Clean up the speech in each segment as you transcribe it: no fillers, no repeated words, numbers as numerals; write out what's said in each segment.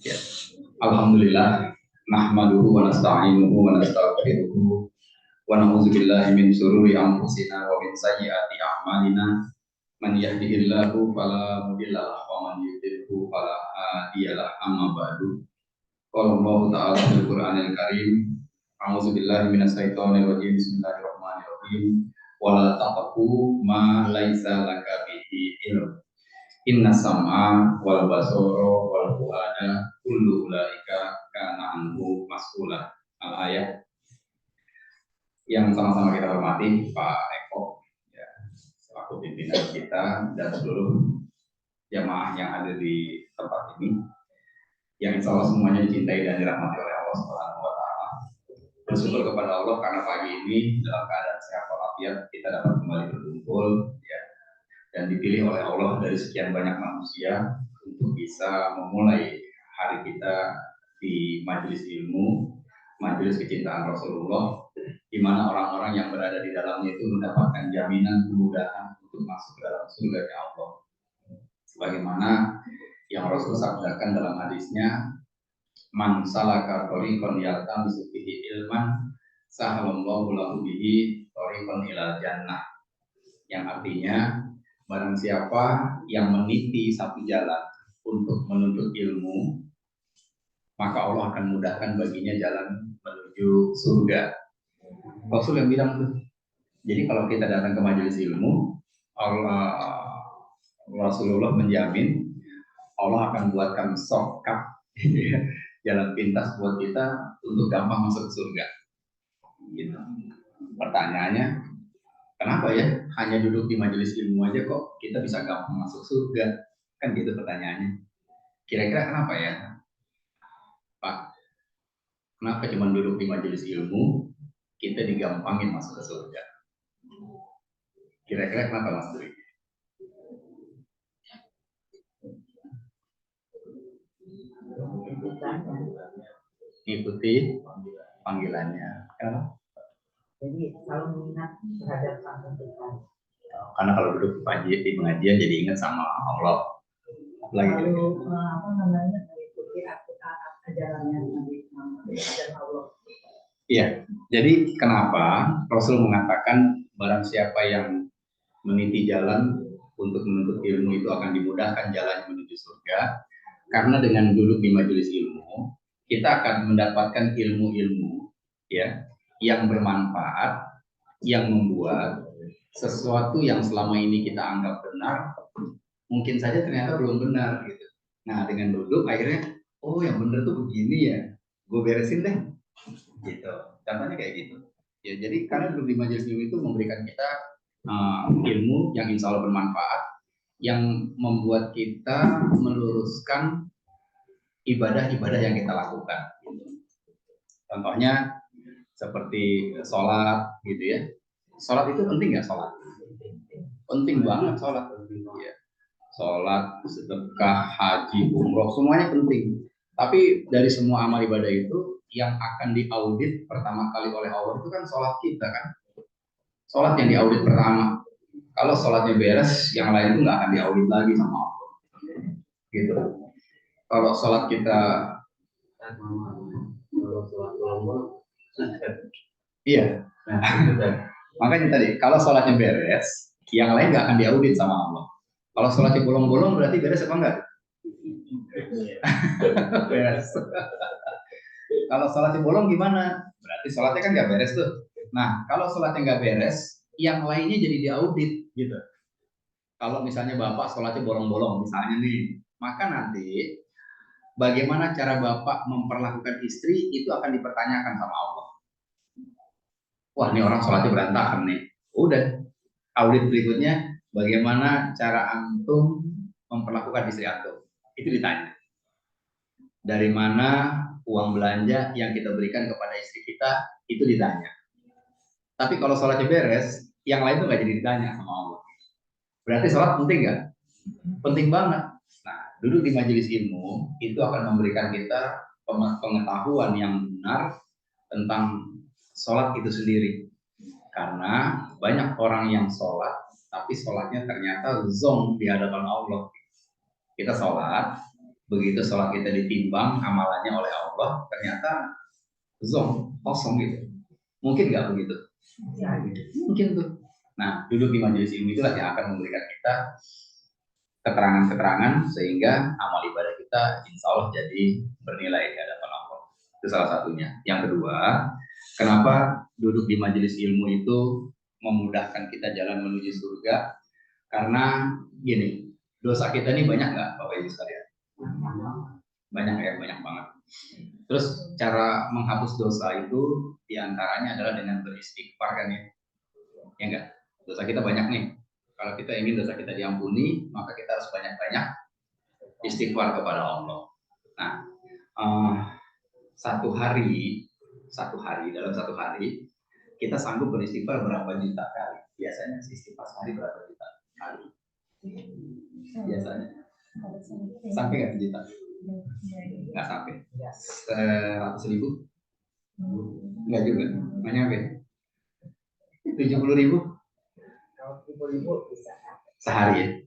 Ya. Alhamdulillah, nahmaduhu wa nasta'inuhu wa nastaghfiruhu wa na'udzubillahi min syururi anfusina wa min sayyiati a'malina. Man yahdihillahu fala mudilla lahu wa man yudlilhu fala hadiya lahu. Amma ba'du. Qala Allah ta'ala fil Qur'anil Karim, a'udzu billahi minasyaitonir rajim. Bismillahirrahmanirrahim. Wala taqfu ma laisa laka bihi ilm. Inna sam'a wal basara wal fuada kullu ulaika kana anhu mas'ula. Ayat yang sama-sama kita hormati Pak Eko, ya, selaku pimpinan kita dan seluruh jamaah yang ada di tempat ini, yang insya Allah semuanya dicintai dan dirahmati oleh Allah Subhanahu Wa Taala. Bersyukur kepada Allah karena pagi ini dalam keadaan sehat walafiat kita dapat kembali berkumpul, ya, dan dipilih oleh Allah dari sekian banyak manusia untuk bisa memulai hari kita di majelis ilmu, majelis kecintaan Rasulullah, di mana orang-orang yang berada di dalamnya itu mendapatkan jaminan kemudahan untuk masuk ke dalam surga Allah. Sebagaimana yang Rasul sabdakan dalam hadisnya, man salaka thoriqan yaltamisu fihi ilman sahalallahu lahu bihi thoriqan ilal jannah. Yang artinya, barang siapa yang meniti satu jalan untuk menuntut ilmu, maka Allah akan mudahkan baginya jalan menuju surga. Rasul yang bilang tuh. Jadi kalau kita datang ke majelis ilmu, Rasulullah menjamin Allah akan buatkan shortcut, jalan pintas buat kita untuk gampang masuk ke surga. Gitu. Pertanyaannya, kenapa ya hanya duduk di majelis ilmu aja kok kita bisa gampang masuk surga? Kan gitu pertanyaannya. Kira-kira kenapa ya, Pak? Kenapa cuma duduk di majelis ilmu kita digampangin masuk ke surga? Kira-kira kenapa, Mas Dwi? Ikuti panggilannya. Kenapa? Jadi selalu mengingat terhadap Sang Pencipta. Karena kalau duduk di pengajian jadi ingat sama Allah. Lalu apa namanya, mengikuti ajarannya Nabi Muhammad, ajaran Allah. Iya. Jadi kenapa Rasul mengatakan barang siapa yang meniti jalan untuk menuntut ilmu itu akan dimudahkan jalannya menuju surga? Karena dengan duduk di majelis ilmu kita akan mendapatkan ilmu-ilmu, ya, yang bermanfaat, yang membuat sesuatu yang selama ini kita anggap benar mungkin saja ternyata belum benar gitu. Nah, dengan duduk akhirnya, oh yang benar tuh begini ya, gue beresin deh gitu. Contohnya kayak gitu ya. Jadi karena duduk di majelis ilmu itu memberikan kita ilmu yang insya Allah bermanfaat, yang membuat kita meluruskan ibadah-ibadah yang kita lakukan gitu. Contohnya seperti sholat gitu ya. Sholat itu penting nggak? Sholat penting banget. Sholat ya. Sholat, sedekah, haji, umroh, semuanya penting. Tapi dari semua amal ibadah itu yang akan diaudit pertama kali oleh Allah itu kan sholat kita kan. Sholat yang diaudit pertama. Kalau sholatnya beres, yang lain itu nggak akan diaudit lagi sama Allah. Gitu. Kalau sholat kita, iya. Makanya tadi, kalau sholatnya beres, yang lain nggak akan diaudit sama Allah. Kalau sholatnya bolong-bolong berarti beres apa enggak? Beres. Kalau sholatnya bolong gimana? Berarti sholatnya kan nggak beres tuh. Nah, kalau sholatnya nggak beres, yang lainnya jadi diaudit gitu. Kalau misalnya bapak sholatnya bolong-bolong, misalnya nih, maka nanti bagaimana cara bapak memperlakukan istri itu akan dipertanyakan sama Allah. Wah, ini orang sholatnya berantakan nih. Udah, audit berikutnya, bagaimana cara antum memperlakukan istri antum? Itu ditanya. Dari mana uang belanja yang kita berikan kepada istri kita, itu ditanya. Tapi kalau sholatnya beres, yang lain tuh nggak jadi ditanya sama Allah. Berarti sholat penting nggak? Penting banget. Nah, duduk di majelis ilmu itu akan memberikan kita pengetahuan yang benar tentang sholat itu sendiri. Karena banyak orang yang sholat, tapi sholatnya ternyata zonk di hadapan Allah. Kita sholat, begitu sholat kita ditimbang amalannya oleh Allah, ternyata zong, kosong gitu. Mungkin nggak begitu? Mungkin tuh. Nah, duduk di majelis ilmu itulah yang akan memberikan kita keterangan-keterangan sehingga amal ibadah kita insya Allah jadi bernilai di hadapan Allah. Itu salah satunya. Yang kedua, kenapa duduk di majelis ilmu itu memudahkan kita jalan menuju surga? Karena gini, dosa kita ini banyak nggak Bapak Ibu sekalian? Banyak ya, banyak banget. Terus cara menghapus dosa itu diantaranya adalah dengan beristighfar kan ya? Ya enggak? Dosa kita banyak nih. Kalau kita ingin dosa kita diampuni, maka kita harus banyak-banyak istighfar kepada Allah. Nah, dalam satu hari kita sanggup beristighfar berapa juta kali? Biasanya istighfar sehari berapa juta kali? Biasanya sampai nggak juta? Nggak sampai. 100.000? Nggak juga. Nggak nyampe. 70.000? Kalau 70.000 bisa. Sehari ya?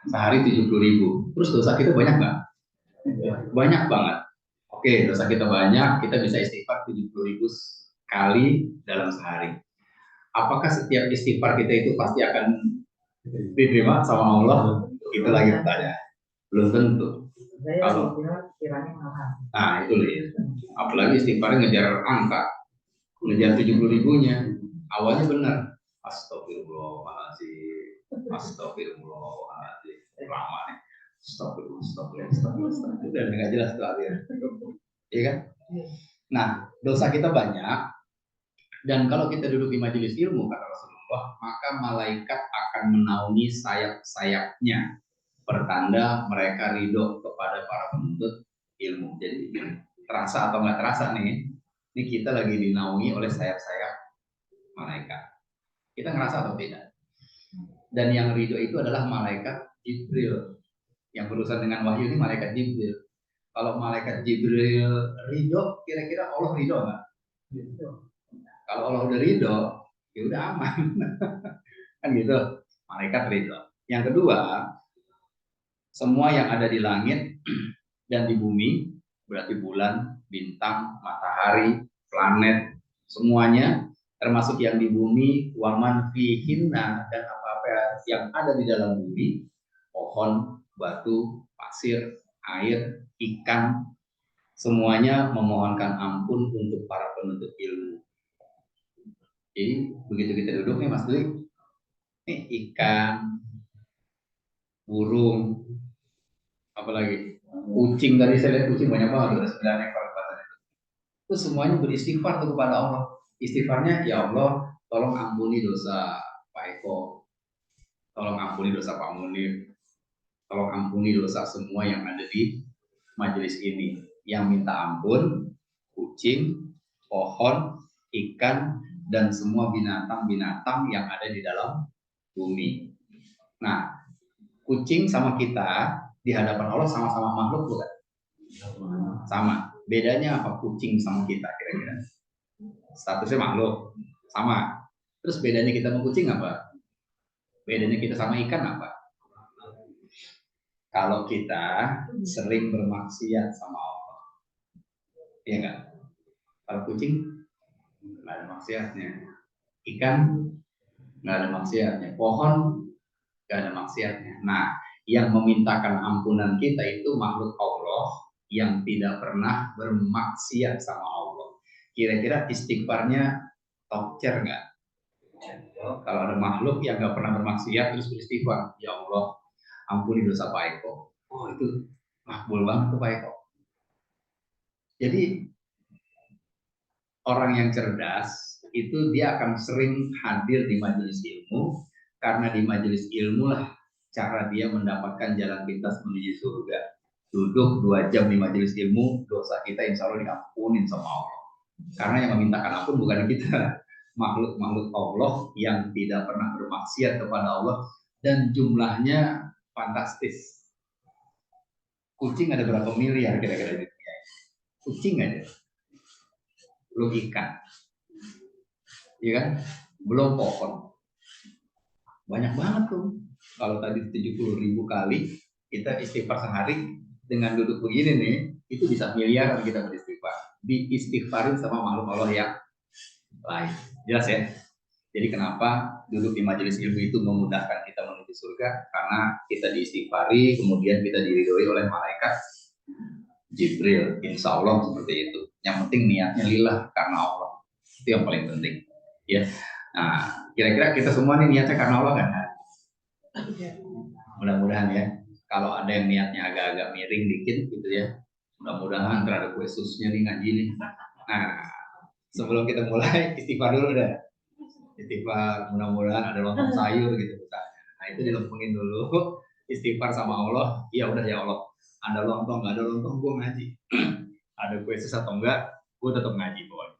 Sehari 70.000. Terus dosa kita banyak nggak? Banyak banget. Oke, dosa kita banyak, kita bisa istighfar 70.000 kali dalam sehari. Apakah setiap istighfar kita itu pasti akan diterima sama Allah? Itu lagi pertanyaan. Belum tentu. Kalau nah itu ya. Apalagi istighfarnya ngejar angka, ngejar 70.000-nya. Awalnya benar. Astagfirullahaladzim. Astagfirullahaladzim. Lama nih. Astagfirullah. Udah nggak jelas tuh artinya. Iya kan? Nah, dosa kita banyak. Dan kalau kita duduk di majelis ilmu, kata Rasulullah, maka malaikat akan menaungi sayap-sayapnya. Pertanda mereka ridho kepada para penuntut ilmu. Jadi terasa atau nggak terasa nih, ini kita lagi dinaungi oleh sayap-sayap malaikat. Kita ngerasa atau tidak? Dan yang ridho itu adalah malaikat Jibril. Yang berurusan dengan wahyu ini malaikat Jibril. Kalau malaikat Jibril ridho, kira-kira Allah ridho nggak? Kalau Allah udah ridho, ya udah aman. Kan gitu, malaikat ridho. Yang kedua, semua yang ada di langit dan di bumi, berarti bulan, bintang, matahari, planet, semuanya, termasuk yang di bumi, waman fihinna, dan apa-apa yang ada di dalam bumi, pohon, batu, pasir, air, ikan, semuanya memohonkan ampun untuk para penuntut ilmu. Jadi begitu kita duduk nih Mas Dwi, nih ikan, burung, apalagi kucing, tadi saya lihat kucing banyak banget, ada 9 ekor itu semuanya beristighfar kepada Allah. Istighfarnya, ya Allah, tolong ampuni dosa Pak Eko, tolong ampuni dosa Pak Munir, tolong ampuni dosa semua yang ada di majelis ini. Yang minta ampun kucing, pohon, ikan, dan semua binatang-binatang yang ada di dalam bumi. Nah, kucing sama kita di hadapan Allah sama-sama makhluk bukan? Sama. Bedanya apa kucing sama kita kira-kira? Statusnya makhluk. Sama. Terus bedanya kita sama kucing apa? Bedanya kita sama ikan apa? Kalau kita sering bermaksiat sama Allah. Iya enggak? Kalau kucing nggak ada maksiatnya. Ikan nggak ada maksiatnya. Pohon nggak ada maksiatnya. Nah, yang memintakan ampunan kita itu makhluk Allah yang tidak pernah bermaksiat sama Allah. Kira-kira istighfarnya top tier nggak? Kalau ada makhluk yang nggak pernah bermaksiat terus beristighfar, ya Allah ampuni dosa Pak Eko. Oh itu makbul banget tuh Pak Eko. Jadi orang yang cerdas itu dia akan sering hadir di majelis ilmu, karena di majelis ilmu lah cara dia mendapatkan jalan pintas menuju surga. Duduk 2 jam di majelis ilmu, dosa kita insya Allah diampunin sama Allah. Karena yang memintakan ampun bukan kita, makhluk-makhluk Allah yang tidak pernah bermaksiat kepada Allah, dan jumlahnya fantastis. Kucing ada berapa miliar kira-kira di dunia? Kucing aja. Belum ikan. Iya kan? Belum pohon. Banyak banget tuh. Kalau tadi 70.000 kali kita istighfar sehari, dengan duduk begini nih, itu bisa miliaran kita beristighfar. Diistighfarin sama makhluk Allah yang lain. Jelas ya? Jadi kenapa duduk di majelis ilmu itu memudahkan kita menuju surga? Karena kita diistighfari, kemudian kita diridhoi oleh malaikat Jibril. Insya Allah seperti itu. Yang penting niatnya lillah karena Allah. Itu yang paling penting. Ya. Nah, kira-kira kita semua nih niatnya karena Allah kan? Mudah-mudahan ya. Kalau ada yang niatnya agak-agak miring dikit gitu ya, mudah-mudahan terhadap kue susnya nih ngaji nih. Nah, sebelum kita mulai istighfar dulu deh. Istighfar, mudah-mudahan ada lontong sayur gitu misalnya. Nah itu dilempengin dulu, istighfar sama Allah. Ya udah ya Allah, ada lontong nggak ada lontong gue ngaji. Ada kue sus atau enggak, gue tetap ngaji pokoknya.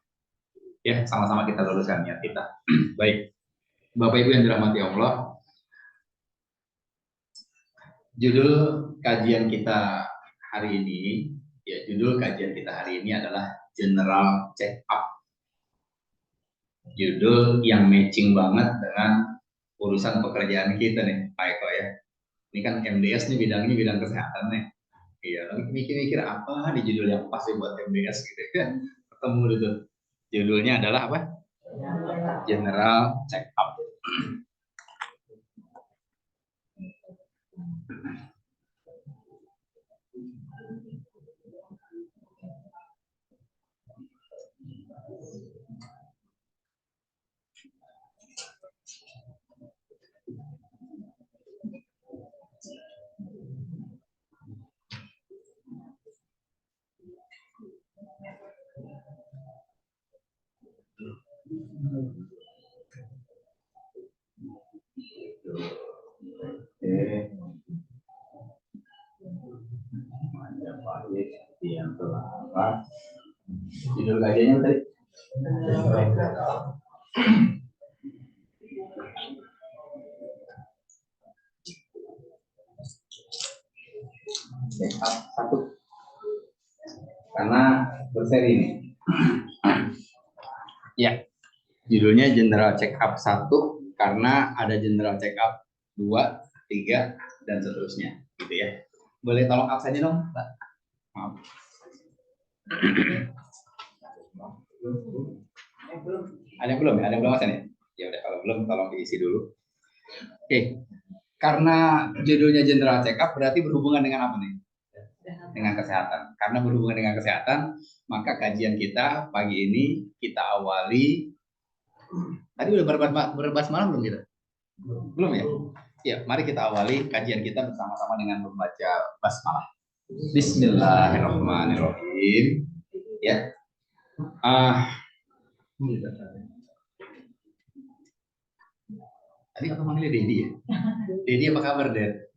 Ya sama-sama kita luruskan niat kita. Baik, Bapak Ibu yang dirahmati Allah, judul kajian kita hari ini, adalah General Check Up. Judul yang matching banget dengan urusan pekerjaan kita nih, Pak Eko ya. Ini kan MDS nih bidangnya bidang kesehatan nih. Iya, mikir-mikir apa di judul yang pas buat MDS gitu kan. Ketemu gitu. Judulnya adalah apa? General Check Up. Yang telah judul kajiannya tadi check up 1 karena berseri ini ya judulnya General Check Up 1 karena ada General Check Up 2, 3 dan seterusnya gitu ya. Boleh tolong absennya dong Mbak? Maaf. Ada yang belum ya? Ada yang belum absen ya? Ya udah kalau belum tolong diisi dulu. Oke. Karena judulnya General Check Up berarti berhubungan dengan apa nih? Dengan kesehatan. Karena berhubungan dengan kesehatan, maka kajian kita pagi ini kita awali. Tadi udah berbahas malam belum kita? Belum ya? Ya, mari kita awali kajian kita bersama-sama dengan membaca basmalah. Bismillahirrahmanirrahim. Ya. Tadi apa manggilnya Dedi ya? Dedi apa kabar, Ded?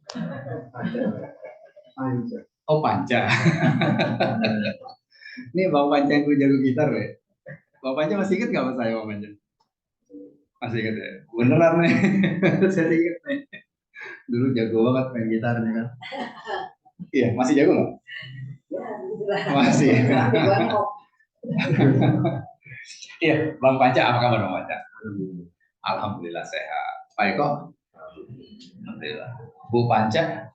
Oh, Panca. Ini Bang Panca yang jago gitar ya? Bang Panca masih ingat nggak sama saya, Bang Panca? Masih ingat ya? Beneran nih. Saya ingat nih. Dulu jago banget main gitarnya kan. Iya, masih jago nggak? Masih. Iya, Bang Panca apa kabar Bang Panca? Alhamdulillah sehat. Pak Eko? Alhamdulillah. Bu Panca?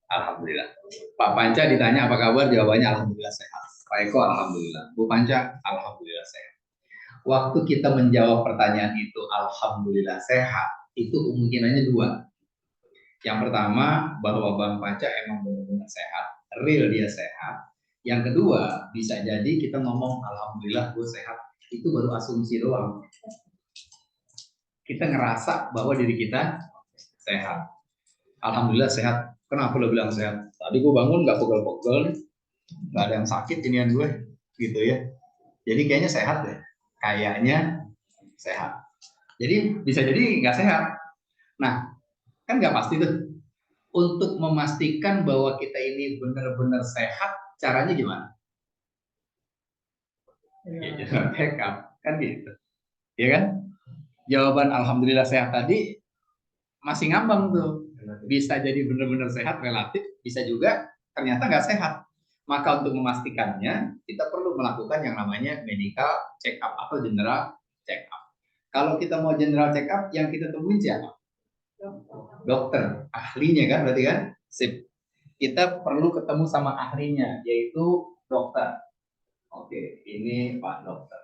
Alhamdulillah. Pak Panca ditanya apa kabar, jawabannya alhamdulillah sehat. Pak Eko alhamdulillah. Bu Panca alhamdulillah sehat. Waktu kita menjawab pertanyaan itu alhamdulillah sehat, itu kemungkinannya 2. Yang pertama bahwa Bang Panca emang benar-benar sehat, real dia sehat. Yang kedua bisa jadi kita ngomong alhamdulillah gue sehat, itu baru asumsi doang. Kita ngerasa bahwa diri kita sehat. Alhamdulillah sehat. Kenapa lo bilang sehat? Tadi gue bangun nggak pegel-pegel, nggak ada yang sakit inian gue, gitu ya. Jadi kayaknya sehat deh. Kayaknya sehat. Jadi bisa jadi nggak sehat. Nah, kan nggak pasti tuh. Untuk memastikan bahwa kita ini benar-benar sehat, caranya gimana? Ya, jangan check up, kan gitu. Ya kan? Jawaban alhamdulillah sehat tadi masih ngambang tuh. Bisa jadi benar-benar sehat relatif, bisa juga ternyata nggak sehat. Maka untuk memastikannya, kita perlu melakukan yang namanya medical check up atau general check up. Kalau kita mau general check up, yang kita temuin siapa? Dokter, ahlinya kan berarti kan? Sip. kita perlu ketemu sama ahlinya, yaitu dokter. Oke, ini Pak Dokter.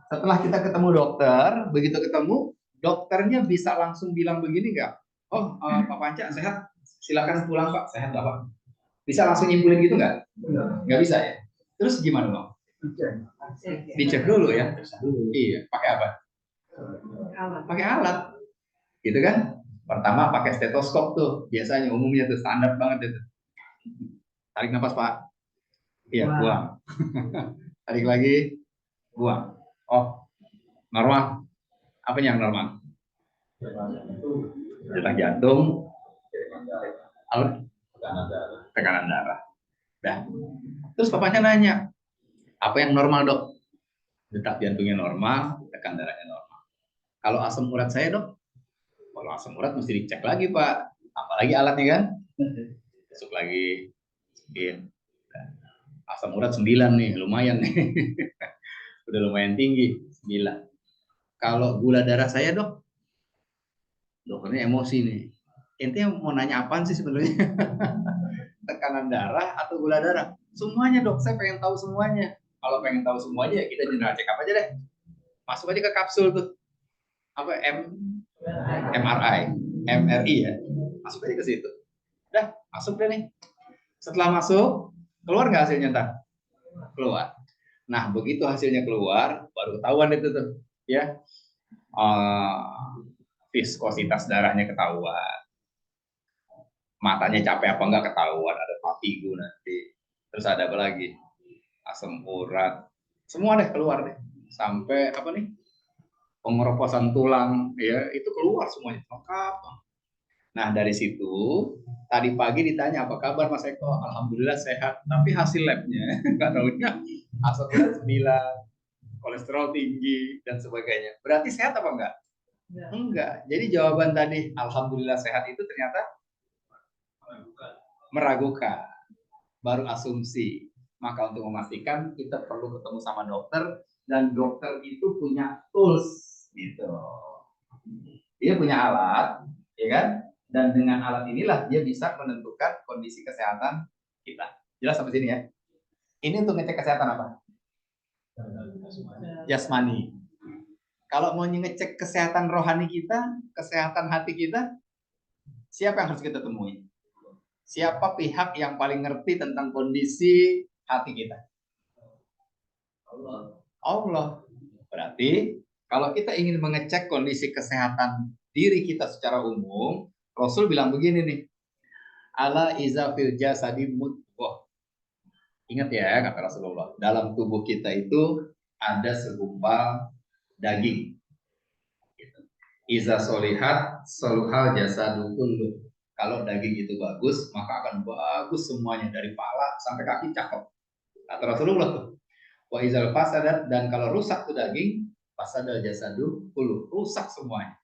Setelah kita ketemu dokter, begitu ketemu, dokternya bisa langsung bilang begini nggak? Oh, Pak Panca sehat, silakan pulang Pak, sehat nggak Pak? Bisa langsung nyimpulin gitu nggak? Nggak bisa ya? Terus gimana dong? Dicek dulu ya? Iya, pakai apa? Pakai alat, gitu kan? Pertama pakai stetoskop tuh, biasanya umumnya tuh standar banget itu. Tarik nafas Pak, iya buang. Tarik lagi, buang. Oh, normal. Apa yang normal? Detak jantung, tekanan darah. Dah. Terus bapaknya nanya, apa yang normal dok? Detak jantungnya normal, tekanan darahnya normal. Kalau asam urat saya dok? Kalau asam urat mesti dicek lagi pak. Apalagi alatnya kan? Masuk lagi, masukin. Asam urat 9 nih, lumayan nih. Udah lumayan tinggi, 9. Kalau gula darah saya dok? Dokternya emosi nih. Intinya mau nanya apaan sih sebenarnya? Tekanan darah atau gula darah? Semuanya dok, saya pengen tahu semuanya. Kalau pengen tahu semuanya ya kita general check up aja deh. Masuk aja ke kapsul tuh. Apa MRI, MRI ya. Masuk aja ke situ. Udah, masuk deh nih. Setelah masuk, keluar nggak hasilnya ntar? Keluar. Nah, begitu hasilnya keluar, baru ketahuan itu tuh, ya. Viskositas darahnya ketahuan. Matanya capek apa enggak ketahuan, ada fatigue nanti. Terus ada apa lagi? Asam urat. Semua deh keluar deh. Sampai apa nih? Pengeroposan tulang, ya itu keluar semuanya lengkap. Nah dari situ tadi pagi ditanya apa kabar Mas Eko? Alhamdulillah sehat. Tapi hasil labnya nggak tahunya asam urat 9, kolesterol tinggi dan sebagainya. Berarti sehat apa enggak? Enggak. Jadi jawaban tadi Alhamdulillah sehat itu ternyata meragukan, baru asumsi. Maka untuk memastikan kita perlu ketemu sama dokter dan dokter itu punya tools gitu. Dia punya alat, ya kan? Dan dengan alat inilah dia bisa menentukan kondisi kesehatan kita. Jelas sampai sini ya? Ini untuk ngecek kesehatan apa? Jasmani. Kalau mau ngecek kesehatan rohani kita, kesehatan hati kita, siapa yang harus kita temui? Siapa pihak yang paling ngerti tentang kondisi hati kita? Allah. Berarti kalau kita ingin mengecek kondisi kesehatan diri kita secara umum, Rasul bilang begini nih. Ala iza fil jasadi mudghah. Ingat ya kata Rasulullah, dalam tubuh kita itu ada segumpal daging. Iza solihat soluhal jasadu kullu. Kalau daging itu bagus, maka akan bagus semuanya dari kepala sampai kaki cakep. Kata Rasulullah tuh. Wa izal fasadat, dan kalau rusak tuh daging, fasadal jasadu kullu, rusak semuanya.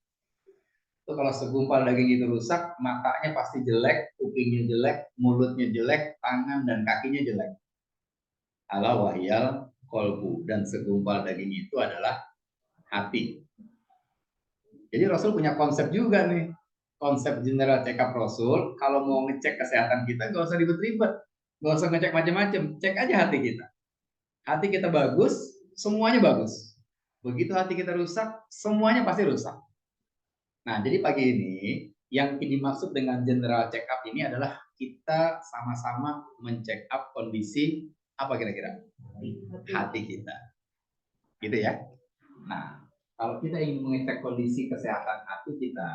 Itu kalau segumpal daging itu rusak, matanya pasti jelek, kupingnya jelek, mulutnya jelek, tangan dan kakinya jelek. Ala wahyal kolbu, dan segumpal daging itu adalah hati. Jadi Rasul punya konsep juga nih, konsep general check up Rasul. Kalau mau ngecek kesehatan kita, nggak usah ribet-ribet, nggak usah ngecek macam-macam, cek aja hati kita. Hati kita bagus, semuanya bagus. Begitu hati kita rusak, semuanya pasti rusak. Nah, jadi pagi ini yang dimaksud dengan general check up ini adalah kita sama-sama men-check up kondisi apa kira-kira? Hati kita. Gitu ya. Nah, kalau kita ingin mengecek kondisi kesehatan hati kita,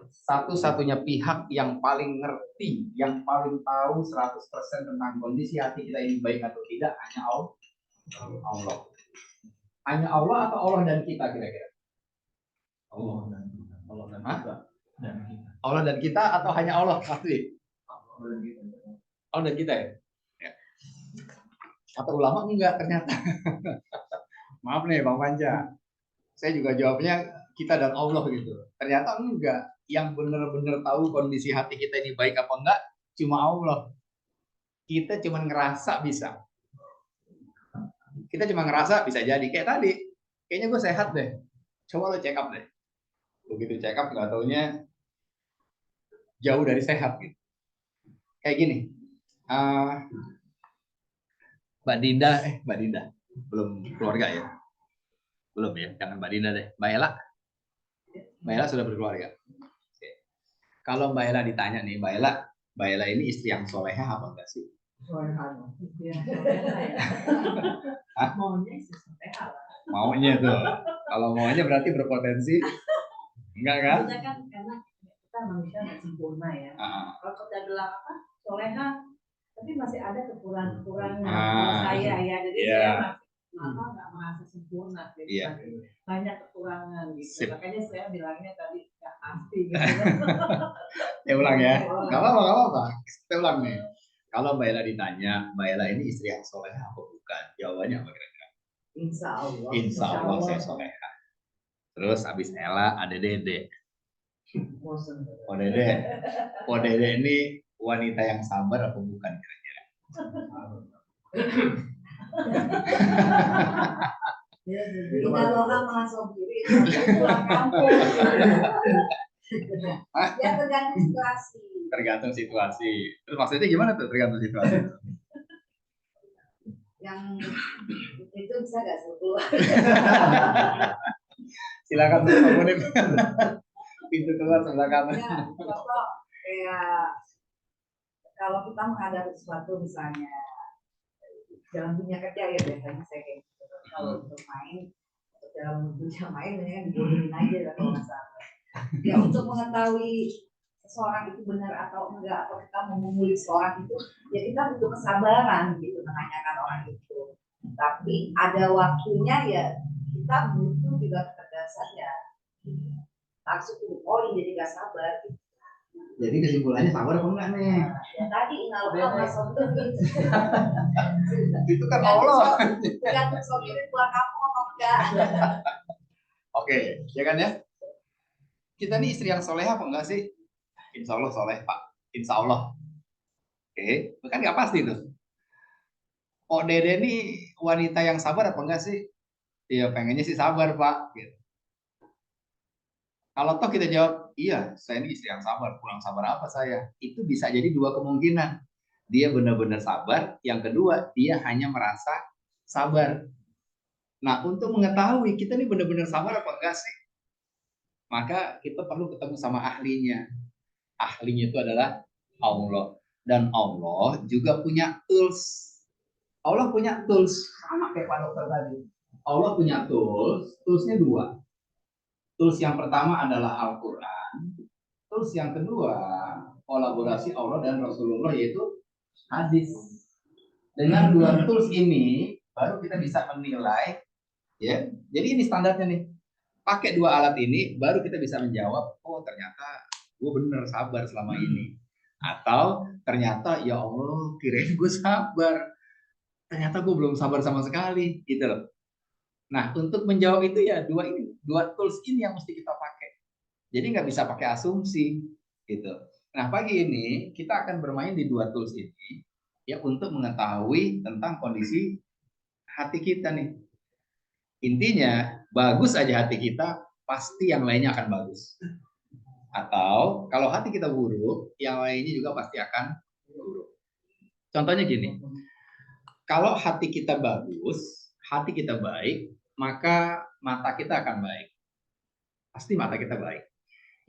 satu-satunya pihak yang paling ngerti, yang paling tahu 100% tentang kondisi hati kita ini baik atau tidak hanya Allah. Hanya Allah atau Allah dan kita kira-kira? Allah dan kita. Allah dan kita atau hanya Allah pasti? Allah dan kita ya. Kata ulama enggak ternyata. Maaf nih Bang Panca. Saya juga jawabnya kita dan Allah gitu. Ternyata enggak. Yang benar-benar tahu kondisi hati kita ini baik apa enggak cuma Allah. Kita cuma ngerasa bisa. Kita cuma ngerasa bisa jadi kayak tadi. Kayaknya gue sehat deh. Coba lo check up deh. Begitu check up nggak taunya jauh dari sehat gitu. Kayak gini, Mbak Dinda belum keluarga ya? Belum ya, jangan Mbak Dinda deh. Mbak Ella sudah berkeluarga. Oke. Kalau Mbak Ella ditanya nih, Mbak Ella ini istri yang solehah apa enggak sih? Hah? Maunya tuh. Kalau maunya berarti berpotensi enggak kan? Karena kita manusia nggak sempurna ya. Kalau kita bilang apa, soleha, tapi masih ada kekurangan kalau saya ya. Jadi saya masih nggak merasa sempurna. Gitu. Banyak kekurangan gitu. Makanya saya bilangnya tadi nggak pasti. Gitu. Saya ulang ya. Nggak apa-apa. Saya ulang nih. Kalau Mbak Ella ditanya, Mbak Ella ini istri yang soleha apa bukan? Jawabannya apa kira-kira? Insya Allah. Insya Allah saya soleha. Terus habis Ella ada Dede. Oh Dede ini wanita yang sabar apa bukan kira-kira? Kita orang masuk diri, pulang kampung. Ya tergantung situasi. Tergantung situasi. Terus maksudnya gimana tuh tergantung situasi? Yang itu bisa nggak keluar? Silakan komunik. Pintu keluar sebelah kanan. Ya, contoh kayak kalau kita menghadapi sesuatu misalnya dalam dunia kerja ya biasanya saya kayak gitu. Kalau untuk main, dalam dunia main ya dibodohin aja kalau masalah. Ya untuk mengetahui seseorang itu benar atau enggak, atau kita mau memulih seseorang itu, ya kita butuh kesabaran gitu menanyakan orang itu. Tapi ada waktunya ya kita butuh juga kecerdasan ya. Langsung oh jadi gak sabar. Gitu. Jadi kesimpulannya sabar apa enggak nih? Ya tadi inallah masuk gitu. Itu kan Allah. Tergantung sobirin pulang kampung atau enggak. Oke, ya kan ya? Kita nih istri yang soleh apa enggak sih? Insya Allah soleh Pak. Insya Allah. Oke, kan nggak pasti tuh. Oh Dede nih wanita yang sabar apa enggak sih? Iya pengennya sih sabar Pak. Gitu. Kalau toh kita jawab, iya saya ini istri yang sabar. Kurang sabar apa saya? Itu bisa jadi dua kemungkinan. Dia benar-benar sabar. Yang kedua, dia hanya merasa sabar. Nah untuk mengetahui kita ini benar-benar sabar apa enggak sih? Maka kita perlu ketemu sama ahlinya. Ahlinya itu adalah Allah. Dan Allah juga punya tools. Allah punya tools. Sama kayak Pak Dokter tadi. Allah punya tools. Toolsnya dua. Tools yang pertama adalah Al-Quran. Tools yang kedua, kolaborasi Allah dan Rasulullah, yaitu hadis. Dengan dua tools ini, baru kita bisa menilai. Ya, jadi ini standarnya nih. Pakai dua alat ini, baru kita bisa menjawab, oh ternyata gue bener sabar selama ini. Atau ternyata ya Allah kirain gue sabar, ternyata gue belum sabar sama sekali gitu loh. Nah untuk menjawab itu ya dua tools ini yang mesti kita pakai. Jadi nggak bisa pakai asumsi gitu. Nah pagi ini kita akan bermain di dua tools ini ya untuk mengetahui tentang kondisi hati kita nih. Intinya bagus aja hati kita, pasti yang lainnya akan bagus. Atau kalau hati kita buruk, yang lainnya juga pasti akan buruk. Contohnya gini, kalau hati kita bagus, hati kita baik, maka mata kita akan baik. Pasti mata kita baik.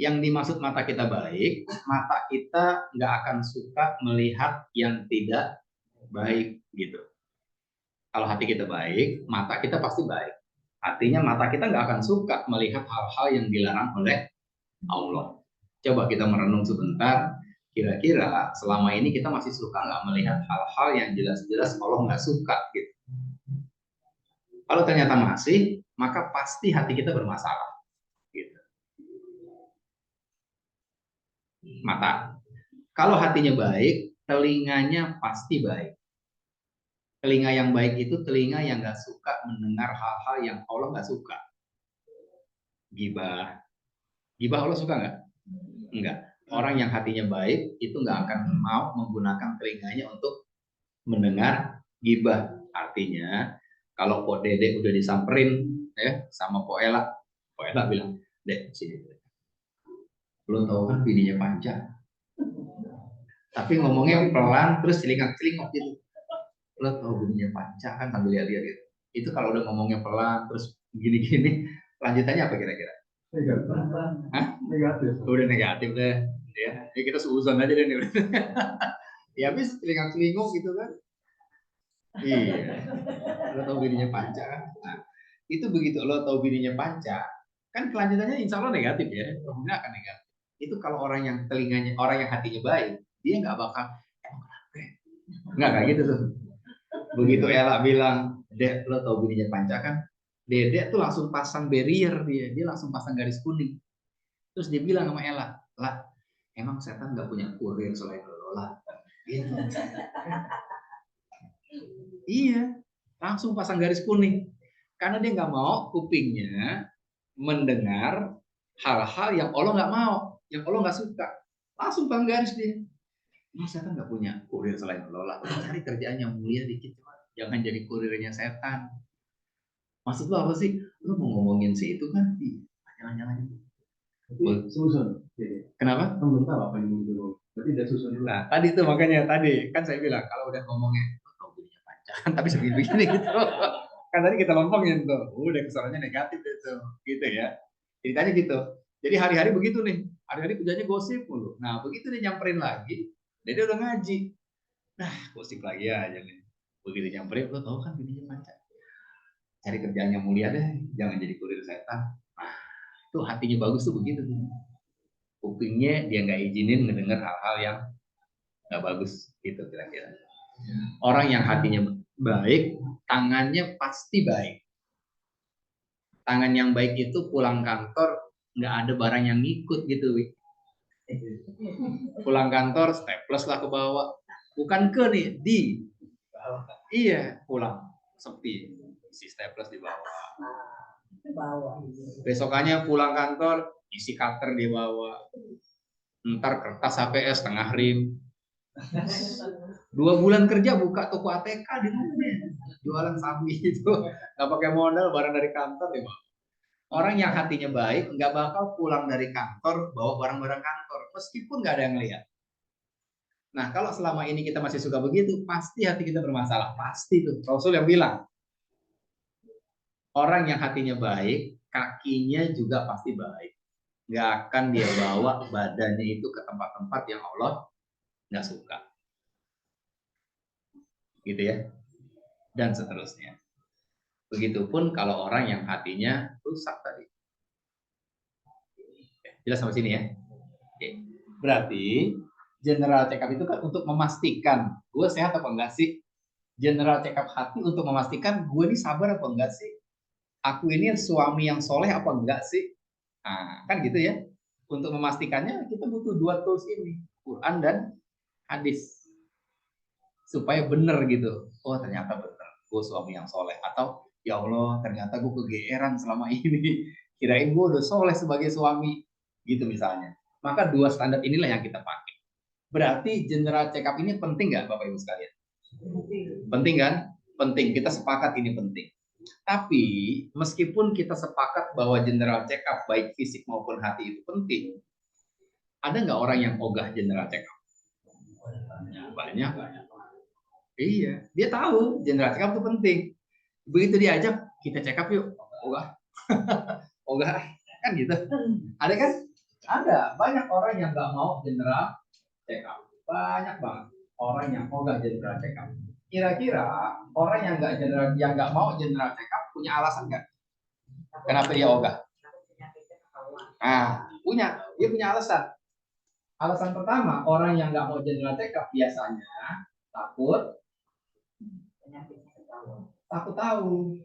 Yang dimaksud mata kita baik, mata kita nggak akan suka melihat yang tidak baik gitu. Kalau hati kita baik, mata kita pasti baik. Artinya mata kita nggak akan suka melihat hal-hal yang dilarang oleh Allah. Coba kita merenung sebentar, kira-kira selama ini kita masih suka nggak melihat hal-hal yang jelas-jelas Allah nggak suka gitu. Kalau ternyata masih, maka pasti hati kita bermasalah. Gitu. Mata. Kalau hatinya baik, telinganya pasti baik. Telinga yang baik itu telinga yang nggak suka mendengar hal-hal yang Allah nggak suka. Gibah. Gibah Allah suka nggak? Enggak. Orang yang hatinya baik itu nggak akan mau menggunakan telinganya untuk mendengar gibah. Artinya kalau Pok Dede udah disamperin ya sama Pok Ella bilang, Dek sini. Lo tau kan bininya panjang, tapi ngomongnya pelan terus celingak-celingok gitu. Lo tau bininya panjang kan sambil lihat-lihat gitu. Itu kalau udah ngomongnya pelan terus gini-gini, lanjutannya apa kira-kira? Negatif. Hah? Negatif. Udah negatif deh. Ya, ya kita seuzon aja deh nih. Ya habis celingak-celingok gitu kan. Iya. Lo tau bininya panjang kan? Nah, itu begitu lo tau bininya panjang, kan kelanjutannya insya Allah negatif ya. Kemudian akan negatif. Itu kalau orang yang telinganya, orang yang hatinya baik, dia nggak bakal, emang kenapa ya? Nggak kayak gitu tuh. Begitu Ella bilang, Dek, lo tau bininya panjang kan? Dedek tuh langsung pasang barrier dia langsung pasang garis kuning. Terus dia bilang sama Ella, lah, emang setan nggak punya kurir selain lo lah. Gitu. Iya, langsung pasang garis kuning. Karena dia nggak mau kupingnya mendengar hal-hal yang Allah nggak mau, yang Allah nggak suka. Langsung pasang garis dia. Mas setan nggak punya kurir selain Allah lah. Cari kerjaan yang mulia dikit, jangan jadi kurirnya setan. Maksud lo apa sih? Lo mau ngomongin si itu kan? Jangan-jangan. Susun. Kenapa? Kan belum tahu apa yang muncul. Berarti udah susun dulu. Nah, tadi itu makanya tadi kan saya bilang kalau udah ngomongnya, lo tau bininya panjang, tapi sebegini gitu. Kan tadi kita lompongin tuh, udah kesannya negatif itu, gitu ya. Ceritanya gitu. Jadi hari-hari begitu nih, hari-hari kerjanya gosip mulu. Nah begitu dia nyamperin lagi, dia udah ngaji. Nah gosip lagi aja nih. Begitu nyamperin, lo tau kan bininya panjang. Cari kerjaan yang mulia deh, jangan jadi kurir setan. Nah itu hatinya bagus tuh begitu tuh. Kupingnya dia nggak izinin ngedenger hal-hal yang nggak bagus, gitu kira-kira. Orang yang hatinya baik, tangannya pasti baik. Tangan yang baik itu pulang kantor nggak ada barang yang ngikut gitu, Wi. Pulang kantor staples lah ke bawah, bukan ke nih di, iya pulang sepi, isi staples di bawah. Besokannya pulang kantor isi cutter di bawah, ntar kertas HPS setengah rim. 2 bulan kerja buka toko ATK di rumahnya, jualan sapi itu, nggak pakai modal, barang dari kantor ya. Orang yang hatinya baik nggak bakal pulang dari kantor bawa barang-barang kantor, meskipun nggak ada yang lihat. Nah, kalau selama ini kita masih suka begitu, pasti hati kita bermasalah. Pasti tuh. Rasul yang bilang, orang yang hatinya baik, kakinya juga pasti baik. Nggak akan dia bawa badannya itu ke tempat-tempat yang Allah nggak suka. Gitu ya. Dan seterusnya. Begitupun kalau orang yang hatinya rusak tadi. Jelas sampai sini ya? Oke. Berarti general check up itu kan untuk memastikan gue sehat apa enggak sih. General check up hati untuk memastikan gue ini sabar apa enggak sih. Aku ini suami yang soleh apa enggak sih. Nah, kan gitu ya. Untuk memastikannya kita butuh 2 tools ini, Quran dan hadis, supaya benar gitu. Oh ternyata benar, gue suami yang soleh. Atau ya Allah ternyata gue kegeeran selama ini. Kirain gue udah soleh sebagai suami, gitu misalnya. Maka 2 standar inilah yang kita pakai. Berarti general check up ini penting nggak Bapak Ibu sekalian? Penting kan? Penting, kita sepakat ini penting. Tapi meskipun kita sepakat bahwa general check up baik fisik maupun hati itu penting, ada nggak orang yang ogah general check up? Banyak. Iya, dia tahu general check up itu penting. Begitu diajak, kita check up yuk. Ogah. Ogah. Kan gitu. Ada kan? Ada. Banyak orang yang nggak mau general check up. Banyak banget orang yang ogah general check up. Kira-kira orang yang nggak mau general check up punya alasan nggak? Kenapa dia ogah? Ah, dia punya alasan. Alasan pertama, orang yang nggak mau general check up biasanya takut tahu.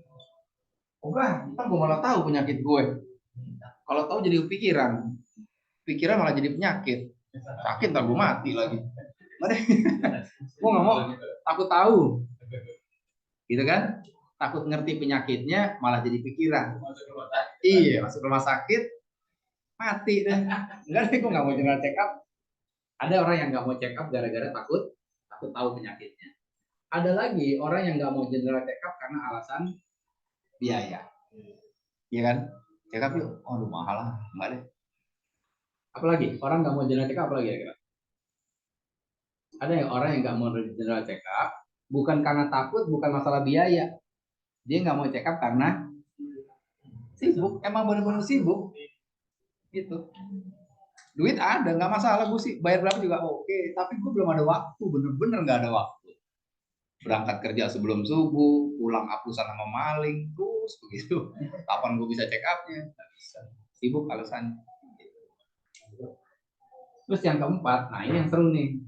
Ogah, ntar gue malah tahu penyakit gue. Kalau tahu jadi pikiran malah jadi penyakit. Sakit ntar gue mati lagi. Gue nggak mau, takut tahu, gitu kan? Takut ngerti penyakitnya malah jadi pikiran. Iya, masuk rumah sakit mati deh. Enggak deh, gue nggak mau general check up. Ada orang yang nggak mau check up gara-gara takut tahu penyakitnya. Ada lagi orang yang nggak mau general check up karena alasan biaya. Iya kan? Check up yuk, aduh mahal lah, enggak deh. Apalagi orang nggak mau general check up, apalagi ya? Ada yang orang yang nggak mau general check up bukan karena takut, bukan masalah biaya. Dia nggak mau check up karena sibuk, emang benar-benar sibuk gitu. Duit ada, nggak masalah, gue sih bayar berapa juga oke, tapi gue belum ada waktu, bener-bener nggak ada waktu. Berangkat kerja sebelum subuh, pulang apusan sama maling, terus begitu. Kapan gue bisa check upnya? Nggak bisa, sibuk alasannya. Terus yang keempat, nah ini yang seru nih.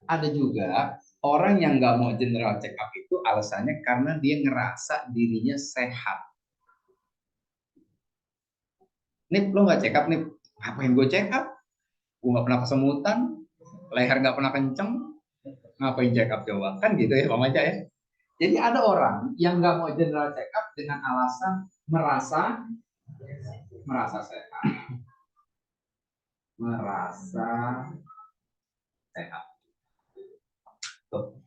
Ada juga orang yang nggak mau general check up itu alasannya karena dia ngerasa dirinya sehat. Nih, lo nggak check up nih? Ngapain gue check up? Gue nggak pernah kesemutan, leher nggak pernah kenceng, ngapain check up coba? Kan gitu ya Bang Maca ya. Jadi ada orang yang nggak mau general check up dengan alasan merasa sehat, merasa sehat. Tuh.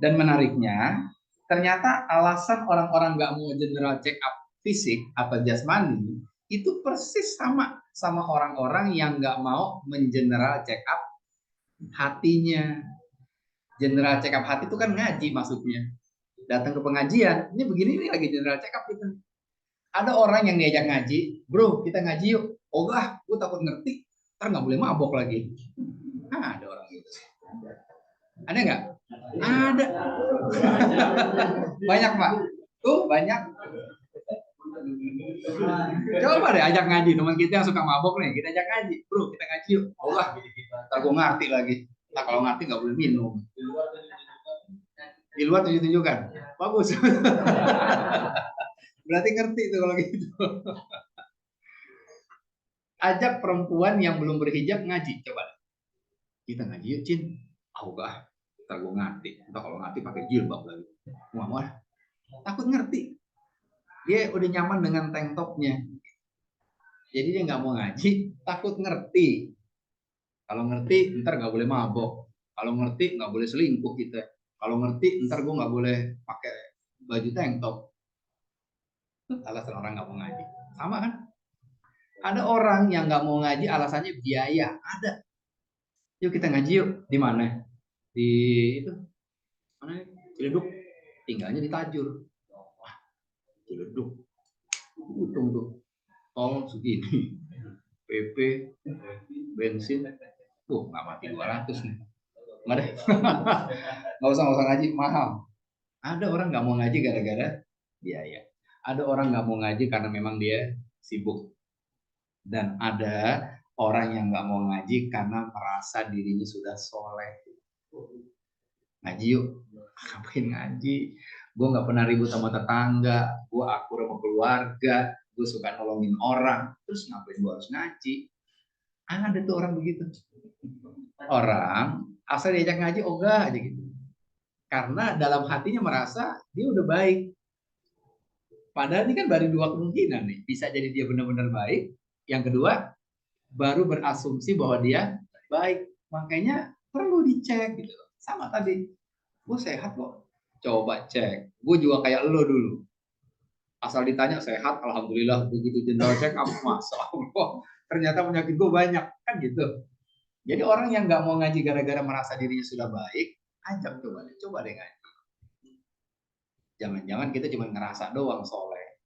Dan menariknya, ternyata alasan orang-orang nggak mau general check up fisik atau jasmani itu persis sama orang-orang yang nggak mau mengeneral check up hatinya. General check up hati itu kan ngaji maksudnya. Datang ke pengajian, ini begini ini lagi general check up gitu. Ada orang yang diajak ngaji, bro kita ngaji yuk. Oh enggak, gue takut ngerti, ntar nggak boleh mabok lagi. Ada orang gitu. Ada nggak? Ada. Banyak Pak. Tuh banyak. Coba deh ajak ngaji teman kita yang suka mabok nih, kita ajak ngaji, bro kita ngaji yuk. Oh lah, ntar gue ngerti lagi. Nah kalau ngerti nggak boleh minum. Di luar tunjuk-tunjukkan, bagus. Berarti ngerti tuh kalau gitu. Ajak perempuan yang belum berhijab ngaji, coba. Kita ngaji yuk, Cin. Oh enggak, ntar gue ngerti. Ntar kalau ngerti pakai jilbab lagi. Mau takut ngerti. Dia udah nyaman dengan tank topnya. Jadi dia nggak mau ngaji, takut ngerti. Kalau ngerti, ntar nggak boleh mabok. Kalau ngerti, nggak boleh selingkuh kita. Kalau ngerti, ntar gue nggak boleh pakai baju tank top. Alasan orang nggak mau ngaji. Sama kan? Ada orang yang nggak mau ngaji alasannya biaya. Ada. Yuk kita ngaji yuk. Di mana? Di itu. Mana? Ciledug. Tinggalnya di Tajur. Wah, Ciledug. Untung tuh. Tol segini. PP, bensin. Nggak mati 200 nih. Nggak deh. Nggak usah ngaji, mahal. Ada orang nggak mau ngaji gara-gara biaya. Ada orang nggak mau ngaji karena memang dia sibuk. Dan ada orang yang nggak mau ngaji karena merasa dirinya sudah soleh. Ngaji yuk. Ngapain ngaji? Gue nggak pernah ribut sama tetangga. Gue akur sama keluarga. Gue suka nolongin orang. Terus ngapain gue harus ngaji? Ada tuh orang begitu. Orang asal diajak ngaji ogah aja gitu. Karena dalam hatinya merasa dia udah baik. Padahal ini kan baru dua kemungkinan nih. Bisa jadi dia benar-benar baik. Yang kedua, baru berasumsi bahwa dia baik. Makanya perlu dicek gitu. Sama tadi, gue sehat kok. Coba cek. Gue juga kayak lo dulu. Asal ditanya sehat, alhamdulillah. Begitu general check up, masa Allah. Ternyata penyakit gue banyak. Kan gitu. Jadi orang yang nggak mau ngaji gara-gara merasa dirinya sudah baik, ajak coba deh ngaji. Jangan-jangan kita cuma ngerasa doang soleh.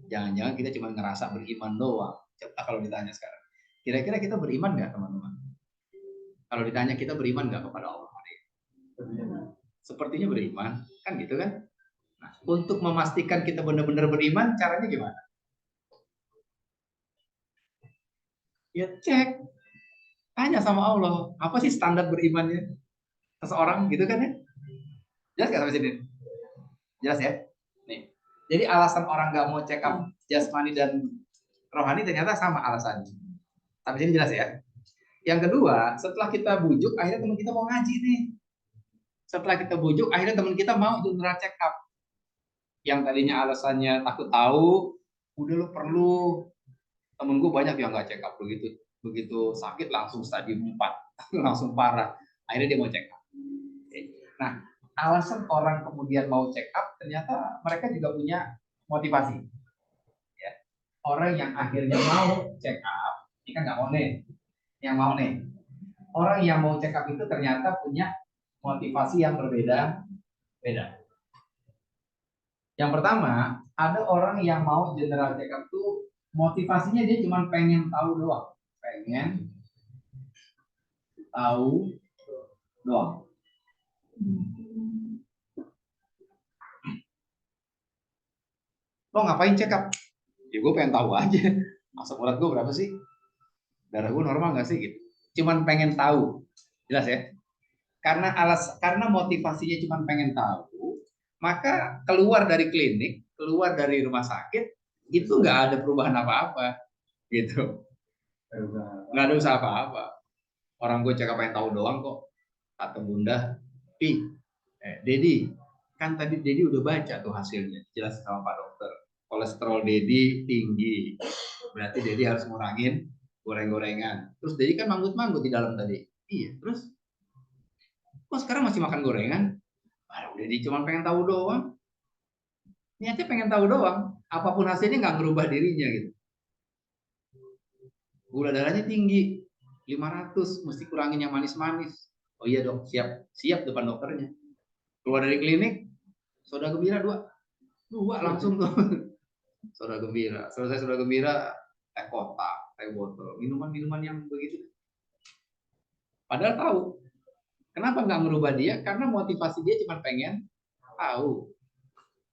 Jangan-jangan kita cuma ngerasa beriman doang. Coba kalau ditanya sekarang, kira-kira kita beriman nggak teman-teman? Kalau ditanya kita beriman nggak kepada Allah? Sepertinya beriman, kan gitu kan? Nah, untuk memastikan kita benar-benar beriman, caranya gimana? Ya cek, tanya sama Allah, apa sih standar berimannya seseorang gitu kan ya? Jelas nggak sampai sini? Jelas ya? Nih. Jadi alasan orang nggak mau check up jasmani dan rohani ternyata sama alasannya. Sampai sini jelas ya? Yang kedua, setelah kita bujuk, akhirnya teman kita mau ngaji nih. Setelah kita bujuk, akhirnya teman kita mau general check up. Yang tadinya alasannya takut tahu, udah lo perlu. Temen gue banyak yang nggak check up begitu sakit langsung stadium 4, langsung parah. Akhirnya dia mau check up. Nah, alasan orang kemudian mau check up ternyata mereka juga punya motivasi. Ya. orang yang akhirnya mau check up, ini kan nggak mau nih, yang mau nih. Orang yang mau check up itu ternyata punya motivasi yang berbeda-beda. Yang pertama, ada orang yang mau general check up tuh motivasinya dia cuma pengen tahu doang, pengen tahu doang. Lo ngapain check up? Ya gue pengen tahu aja. Asam urat gue berapa sih? Darah gue normal nggak sih? Gitu. Cuman pengen tahu. Jelas ya? Karena motivasinya cuma pengen tahu, maka keluar dari klinik, keluar dari rumah sakit, itu nggak ada perubahan apa-apa. Gitu. Nggak ada usaha apa-apa. Orang gue check up pengen tahu doang kok. Kata Bunda, Dedi, kan tadi Dedi udah baca tuh hasilnya, jelas sama Pak Dokter. Kolesterol Dedi tinggi, berarti Dedi harus ngurangin goreng-gorengan. Terus Dedi kan manggut-manggut di dalam tadi. Iya, terus kok sekarang masih makan gorengan? Aduh, Dedi cuma pengen tahu doang. Niatnya pengen tahu doang. Apapun hasilnya nggak ngerubah dirinya gitu. Gula darahnya tinggi, 500, mesti kurangin yang manis-manis. Oh iya dok, siap depan dokternya. Keluar dari klinik, soda gembira dua langsung tuh. Soda gembira, selesai soda gembira, teh kotak, teh botol, minuman-minuman yang begitu. Padahal tahu, kenapa nggak merubah dia? Karena motivasi dia cuma pengen tahu.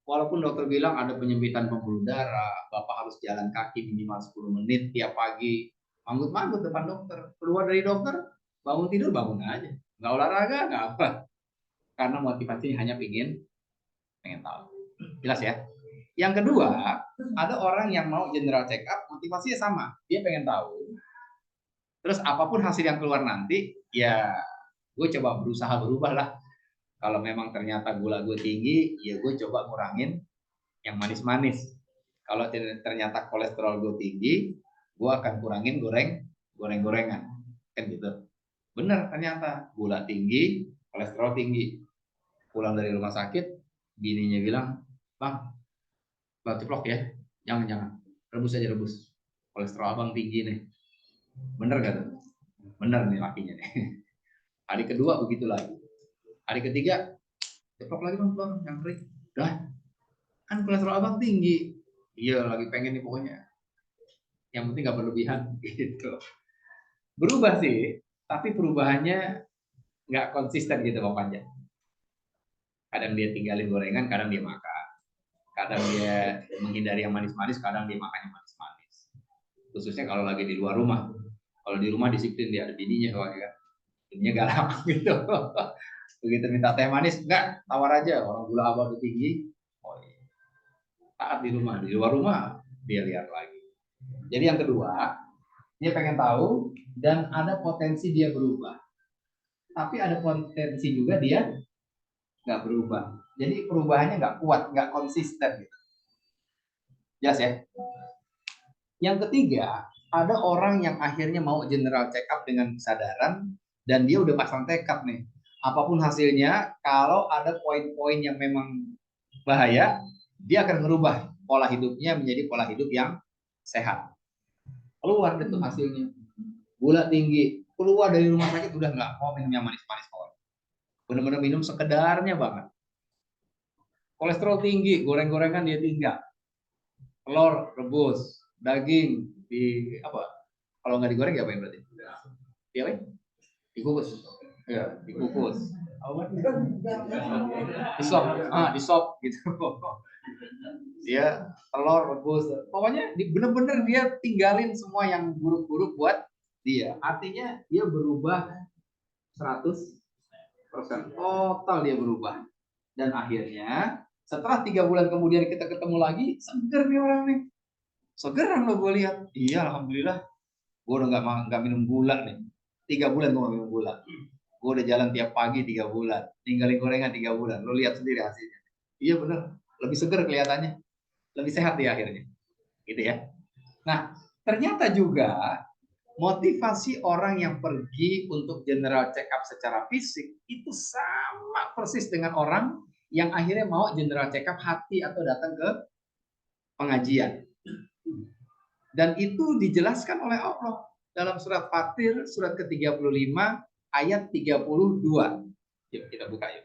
Walaupun dokter bilang ada penyempitan pembuluh darah, bapak harus jalan kaki minimal 10 menit tiap pagi, manggut-manggut depan dokter. Keluar dari dokter, bangun tidur bangun aja, nggak olahraga, nggak apa. Karena motivasinya hanya pengen tahu. Jelas ya? Yang kedua, ada orang yang mau general check up, motivasinya sama. Dia pengen tahu. Terus apapun hasil yang keluar nanti, ya gue coba berusaha berubah lah. Kalau memang ternyata gula gue tinggi, ya gue coba ngurangin yang manis-manis. Kalau ternyata kolesterol gue tinggi, gue akan kurangin goreng-gorengan. Kan gitu. Benar ternyata, gula tinggi, kolesterol tinggi. Pulang dari rumah sakit, bininya bilang, Bang ceplok ya, jangan rebus aja, rebus, kolesterol abang tinggi nih. Bener gak tuh? Bener nih lakinya nih. Hari kedua begitu lagi, hari ketiga ceplok lagi bang yang kering. Dah, kan kolesterol abang tinggi. Iya lagi pengen nih pokoknya, yang penting gak berlebihan gitu. Berubah sih, tapi perubahannya nggak konsisten gitu Bang Panjang. Kadang dia tinggalin gorengan, kadang dia makan. Kadang dia menghindari yang manis-manis, kadang dia makan yang manis-manis. Khususnya kalau lagi di luar rumah. Kalau di rumah disiplin, dia ada bininya soalnya kan. Bininya galak gitu. Begitu minta teh manis, enggak, tawar aja. Orang gula abang udah tinggi. Oh iya. Taat di rumah. Di luar rumah, dia lihat lagi. Jadi yang kedua, dia pengen tahu dan ada potensi dia berubah. Tapi ada potensi juga dia nggak berubah. Jadi perubahannya nggak kuat, nggak konsisten gitu. Jelas ya? Yang ketiga, ada orang yang akhirnya mau general check up dengan kesadaran dan dia udah pasang tekad nih. Apapun hasilnya, kalau ada poin-poin yang memang bahaya, dia akan merubah pola hidupnya menjadi pola hidup yang sehat. Keluar itu hasilnya. Gula tinggi, keluar dari rumah sakit udah nggak mau minum yang manis-manis. Benar-benar minum sekedarnya banget. Kolesterol tinggi, goreng-gorengan dia tinggal. Telur rebus, daging di apa? Kalau nggak digoreng ya apa yang berarti? Diapain? Dikukus. Ya, dikukus. Di sop gitu. Dia telur rebus. Pokoknya bener-bener dia tinggalin semua yang buruk-buruk buat dia. Artinya dia berubah 100%. Total dia berubah. Dan akhirnya setelah 3 bulan kemudian kita ketemu lagi, seger nih orang nih. Segeran lo gue lihat. Iya, alhamdulillah. Gue udah nggak minum gula nih. 3 bulan gue nggak minum gula. Gue udah jalan tiap pagi 3 bulan. Tinggalin gorengan 3 bulan. Lo lihat sendiri hasilnya. Iya bener. Lebih seger kelihatannya. Lebih sehat di akhirnya. Gitu ya. Nah, ternyata juga motivasi orang yang pergi untuk general check up secara fisik itu sama persis dengan orang yang akhirnya mau general check up hati atau datang ke pengajian. Dan itu dijelaskan oleh Allah dalam surat Fatir surat ke-35 ayat 32. Yuk kita buka yuk.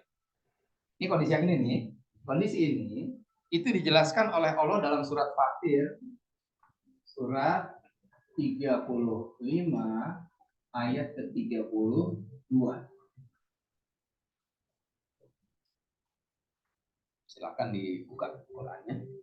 Ini kondisi yang ini nih. Kondisi ini itu dijelaskan oleh Allah dalam surat Fatir surat 35 ayat ke-32. Silakan dibuka Qurannya.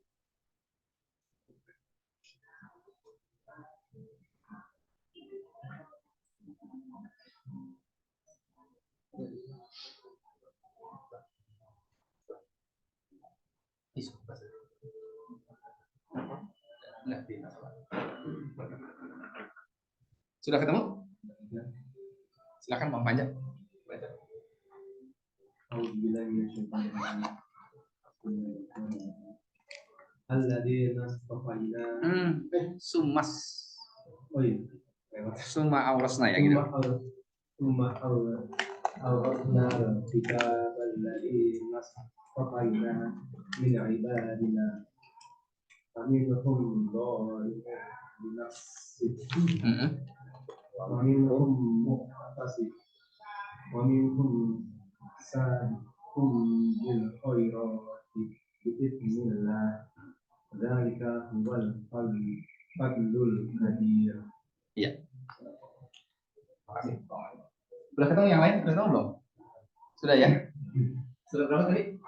Sudah ketemu? Silakan Bang Panjang. Sumas. Oh iya. Suma aurasna ya gitu. أورثنا الكتاب الذي اصطفينا من عبادنا فمنهم ظالم لنفسه ومنهم مقتصد ومنهم سابق بالخيرات بإذن الله ذلك هو الفضل الكبير. Iya. Makasih. Sudah ketemu yang lain? Sudah ketemu belum? Sudah ya? Sudah berapa tadi?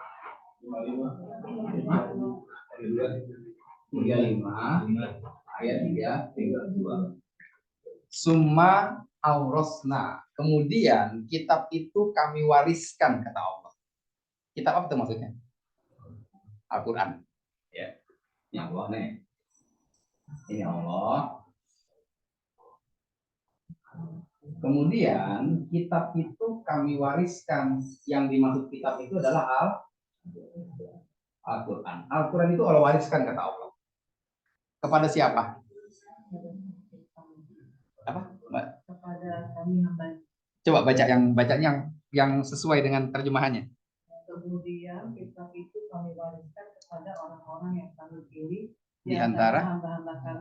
35 ayat 32. Summa aurosna. Kemudian kitab itu kami wariskan kata Allah. Kitab apa itu maksudnya? Al-Quran. Ya. Ini Allah nih. Ini Allah. Kemudian kitab itu kami wariskan. Yang dimaksud kitab itu adalah Al-Quran. Al-Quran itu Allah wariskan kata Allah. Kepada siapa? Apa? Mbak? Kepada kami hamba. Coba bacanya yang sesuai dengan terjemahannya. Kemudian kitab itu kami wariskan kepada orang-orang yang kami pilih Di antara hamba-hamba kami.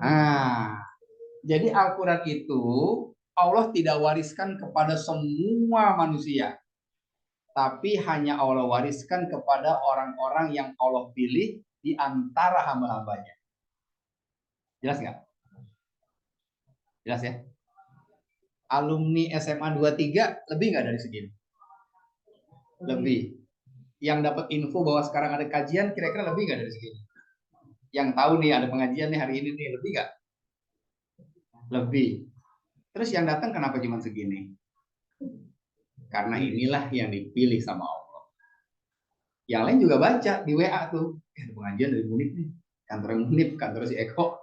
Jadi Al-Quran itu Allah tidak wariskan kepada semua manusia, tapi hanya Allah wariskan kepada orang-orang yang Allah pilih di antara hamba-hambanya. Jelas nggak? Jelas ya? Alumni SMA 23 lebih nggak dari segini? Lebih. Yang dapat info bahwa sekarang ada kajian kira-kira lebih nggak dari segini? Yang tahu nih ada pengajian nih hari ini nih, lebih nggak? Lebih. Terus yang datang kenapa cuma segini? Karena inilah yang dipilih sama Allah. Yang lain juga baca di WA tuh. Ada pengajian dari Munif nih. Kantor Munif, kantor si Eko.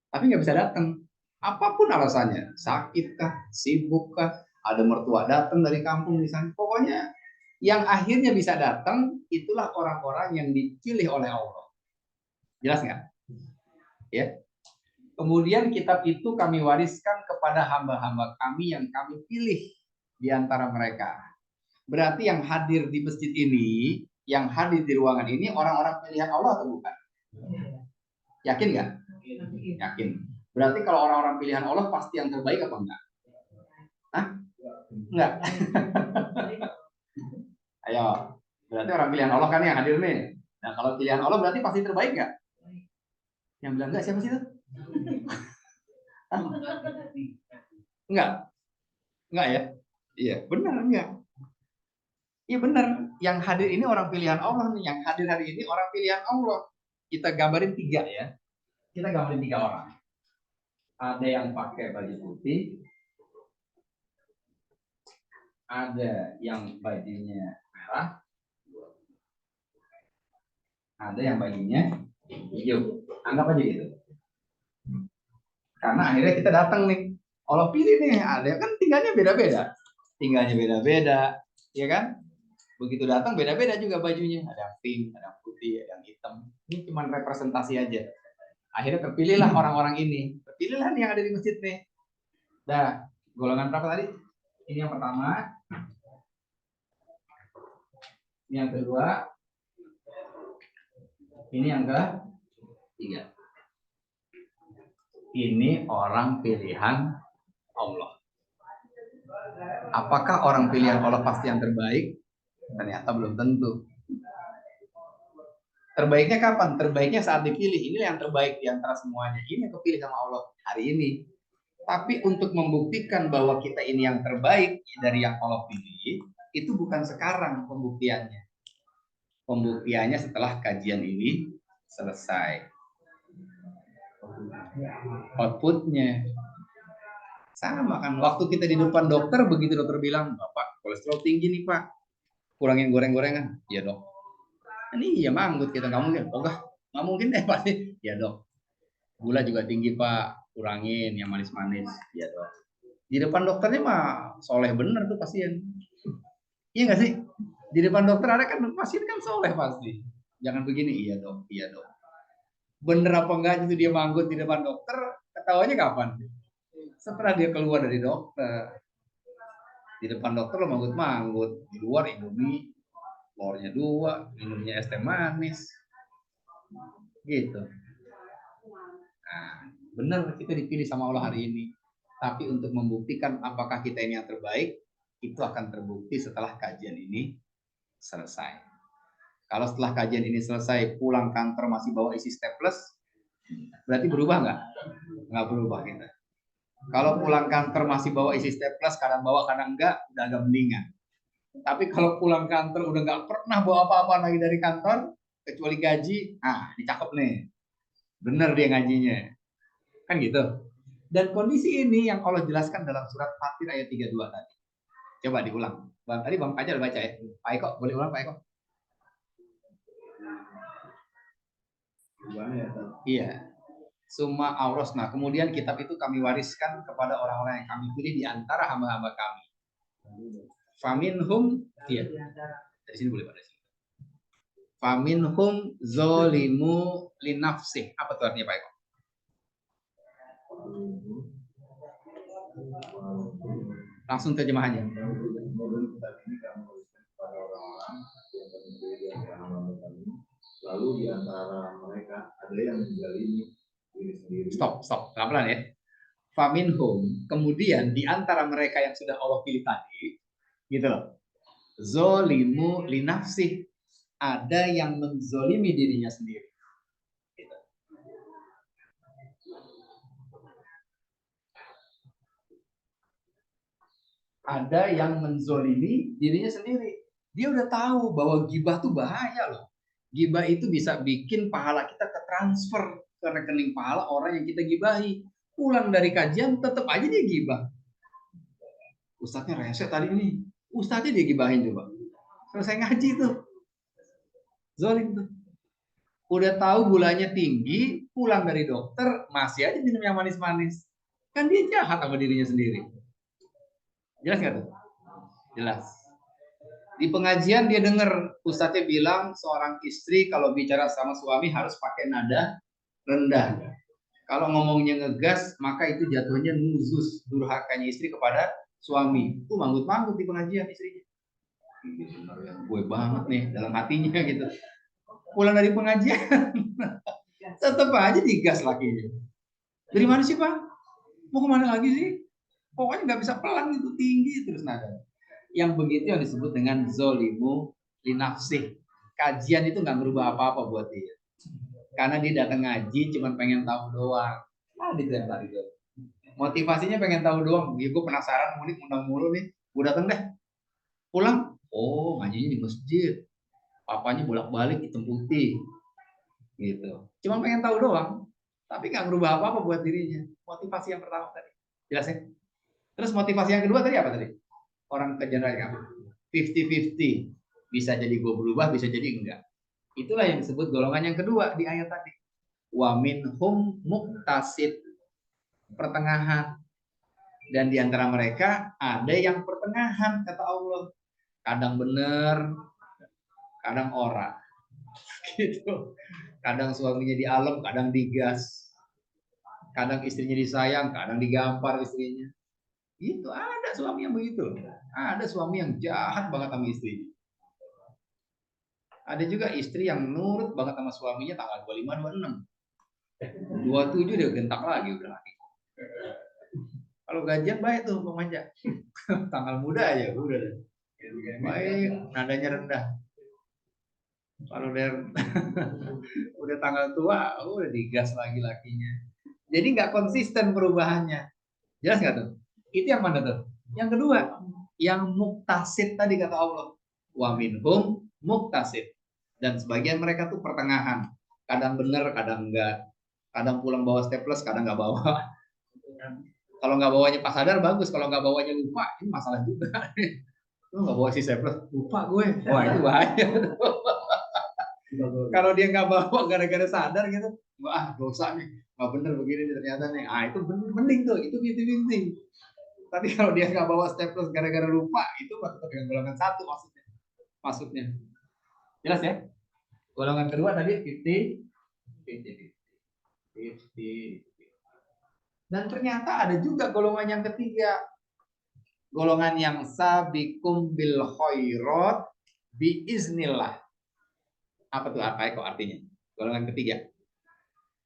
Tapi nggak bisa datang. Apapun alasannya. Sakit kah? Sibuk kah? Ada mertua datang dari kampung misalnya. Pokoknya yang akhirnya bisa datang itulah orang-orang yang dipilih oleh Allah. Jelas nggak? Ya. Kemudian kitab itu kami wariskan kepada hamba-hamba kami yang kami pilih di antara mereka. Berarti yang hadir di masjid ini, yang hadir di ruangan ini orang-orang pilihan Allah atau bukan? Yakin nggak? Yakin. Berarti kalau orang-orang pilihan Allah pasti yang terbaik apa enggak? Hah? Enggak. Ayo. Berarti orang pilihan Allah kan yang hadir nih. Nah kalau pilihan Allah berarti pasti terbaik nggak? Yang bilang enggak siapa sih itu? Enggak. Enggak ya? Iya, benar enggak? Iya benar. Yang hadir ini orang pilihan Allah nih. Yang hadir hari ini orang pilihan Allah. Kita gambarin 3 ya. Kita gambarin 3 orang. Ada yang pakai baju putih. Ada yang bajunya merah. Ada yang bajunya hijau. Anggap aja gitu. Karena akhirnya kita datang nih. Allah pilih nih. Ada kan tinggalnya beda-beda. Tinggalnya beda-beda. Ya kan? Begitu datang beda-beda juga bajunya. Ada yang pink, ada yang putih, ada yang hitam. Ini cuma representasi aja. Akhirnya terpilihlah orang-orang ini. Terpilihlah nih yang ada di masjid nih. Nah, golongan berapa tadi? Ini yang pertama. Ini yang kedua. Ini yang ketiga. ini orang pilihan Allah. Apakah orang pilihan Allah pasti yang terbaik? Ternyata belum tentu. Terbaiknya kapan? Terbaiknya saat dipilih. Ini yang terbaik di antara semuanya. Ini yang kepilih sama Allah hari ini. Tapi untuk membuktikan bahwa kita ini yang terbaik dari yang Allah pilih, itu bukan sekarang pembuktiannya. Pembuktiannya setelah kajian ini selesai. Outputnya sama kan. Waktu kita di depan dokter, begitu dokter bilang, Bapak kolesterol tinggi nih Pak, kurangin goreng-gorengan. Iya dok. Ini ya manggut kita, nggak mungkin. Oh nggak mungkin deh pasti. Ya dok. Gula juga tinggi Pak, kurangin yang manis-manis. Ya dok. Di depan dokternya mah soleh bener tuh pasien. Iya nggak sih? Di depan dokter ada kan pasien kan soleh pasti. Jangan begini, iya dok, iya dok. Bener apa enggak itu dia manggut di depan dokter, ketawanya kapan? Setelah dia keluar dari dokter. Di depan dokter lo manggut-manggut, di luar Indomie, telurnya 2, minumnya es teh manis. Gitu. Nah, benar kita dipilih sama Allah hari ini. Tapi untuk membuktikan apakah kita ini yang terbaik, itu akan terbukti setelah kajian ini selesai. Kalau setelah kajian ini selesai, pulang kantor masih bawa isi staples, berarti berubah nggak? Nggak berubah kita. Kalau pulang kantor masih bawa isi staples, kadang bawa kadang enggak, udah agak mendingan. Tapi kalau pulang kantor udah nggak pernah bawa apa-apa lagi dari kantor, kecuali gaji, ini cakep nih. Bener dia ngajinya. Kan gitu. Dan kondisi ini yang Allah jelaskan dalam surat Fatir ayat 32 tadi. Coba diulang. Tadi Bang Fajar udah baca ya. Pak Eko, boleh ulang Pak Eko? Iya. Summa aurosna. Kemudian kitab itu kami wariskan kepada orang-orang yang kami pilih di antara hamba-hamba kami. Faminhum, iya. Dari sini boleh pada sini. Faminhum zolimu linafsih. Apa tuh artinya Pak Eko? Langsung terjemahannya. Lalu di antara mereka ada yang menzalimi diri sendiri. Stop, pelan-pelan ya. Faminhum, kemudian di antara mereka yang sudah Allah pilih tadi, gitu loh. Zolimu linafsih, ada yang menzolimi dirinya sendiri. Gitu. Ada yang menzolimi dirinya sendiri. Dia udah tahu bahwa gibah tuh bahaya loh. Gibah itu bisa bikin pahala kita ketransfer ke rekening pahala orang yang kita gibahi. Pulang dari kajian tetap aja dia gibah. Ustadznya rese tadi ini. Ustadznya dia gibahin coba. Selesai ngaji tuh. Zolim tuh. Udah tahu gulanya tinggi, pulang dari dokter masih aja minum yang manis-manis. Kan dia jahat sama dirinya sendiri. Jelas nggak tuh? Jelas. Di pengajian dia dengar ustadznya bilang seorang istri kalau bicara sama suami harus pakai nada rendah. Kalau ngomongnya ngegas maka itu jatuhnya nuzus, durhakanya istri kepada suami. Itu manggut-manggut di pengajian istrinya. Ini benar ya, gue banget nih dalam hatinya gitu. Pulang dari pengajian tetap aja digas lakinya. Dari mana sih Pak? Mau kemana lagi sih? Pokoknya nggak bisa pelan gitu, tinggi terus nada. Yang begitu yang disebut dengan zolimu linafsih. Kajian itu nggak merubah apa-apa buat dia. Karena dia datang ngaji cuma pengen tahu doang. Tadi itu. Motivasinya pengen tahu doang. Ya, gue penasaran mudik undang mulu nih. Gue datang deh. Pulang. Oh ngajinya di masjid. Papanya bolak-balik hitam putih. Gitu. Cuma pengen tahu doang. Tapi nggak merubah apa-apa buat dirinya. Motivasi yang pertama tadi. Jelas ya? Terus motivasi yang kedua tadi apa tadi? Orang ke general apa? 50-50. Bisa jadi gue berubah, bisa jadi enggak. Itulah yang disebut golongan yang kedua di ayat tadi. Wa minhum muqtasid, pertengahan. Dan di antara mereka ada yang pertengahan, kata Allah. Kadang benar, kadang ora. Gitu. Kadang suaminya dialem, kadang digas. Kadang istrinya disayang, kadang digampar istrinya. Itu ada suami yang begitu. Ada suami yang jahat banget sama istrinya. Ada juga istri yang nurut banget sama suaminya tanggal 25, 26. 27 dia gentak lagi udah lagi. Kalau gajian baik tuh Bang Manja. Tanggal muda aja udah deh. Baik, nadanya rendah. Kalau udah tanggal tua, udah digas lagi lakinya. Jadi nggak konsisten perubahannya. Jelas nggak tuh? Itu yang mana tuh? Yang kedua, yang muktasid tadi kata Allah. Wa minhum muktasid. Dan sebagian mereka tuh pertengahan. Kadang bener, kadang enggak. Kadang pulang bawa staples, kadang nggak bawa. Kalau nggak bawanya pas sadar bagus, kalau nggak bawanya lupa, ini masalah juga. Lu nggak bawa si staples, lupa gue. Wah itu bahaya. Kalau dia nggak bawa gara-gara sadar gitu, wah dosa nih, nggak bener begini ternyata nih. Ah itu mending tuh, itu binting. Tapi kalau dia nggak bawa staples gara-gara lupa, itu masuk dengan golongan 1 maksudnya. Jelas ya? Golongan kedua tadi 50. Dan ternyata ada juga golongan yang ketiga. Golongan yang sabiqum bil khairat biiznillah. Apa tuh kok artinya? Golongan ketiga.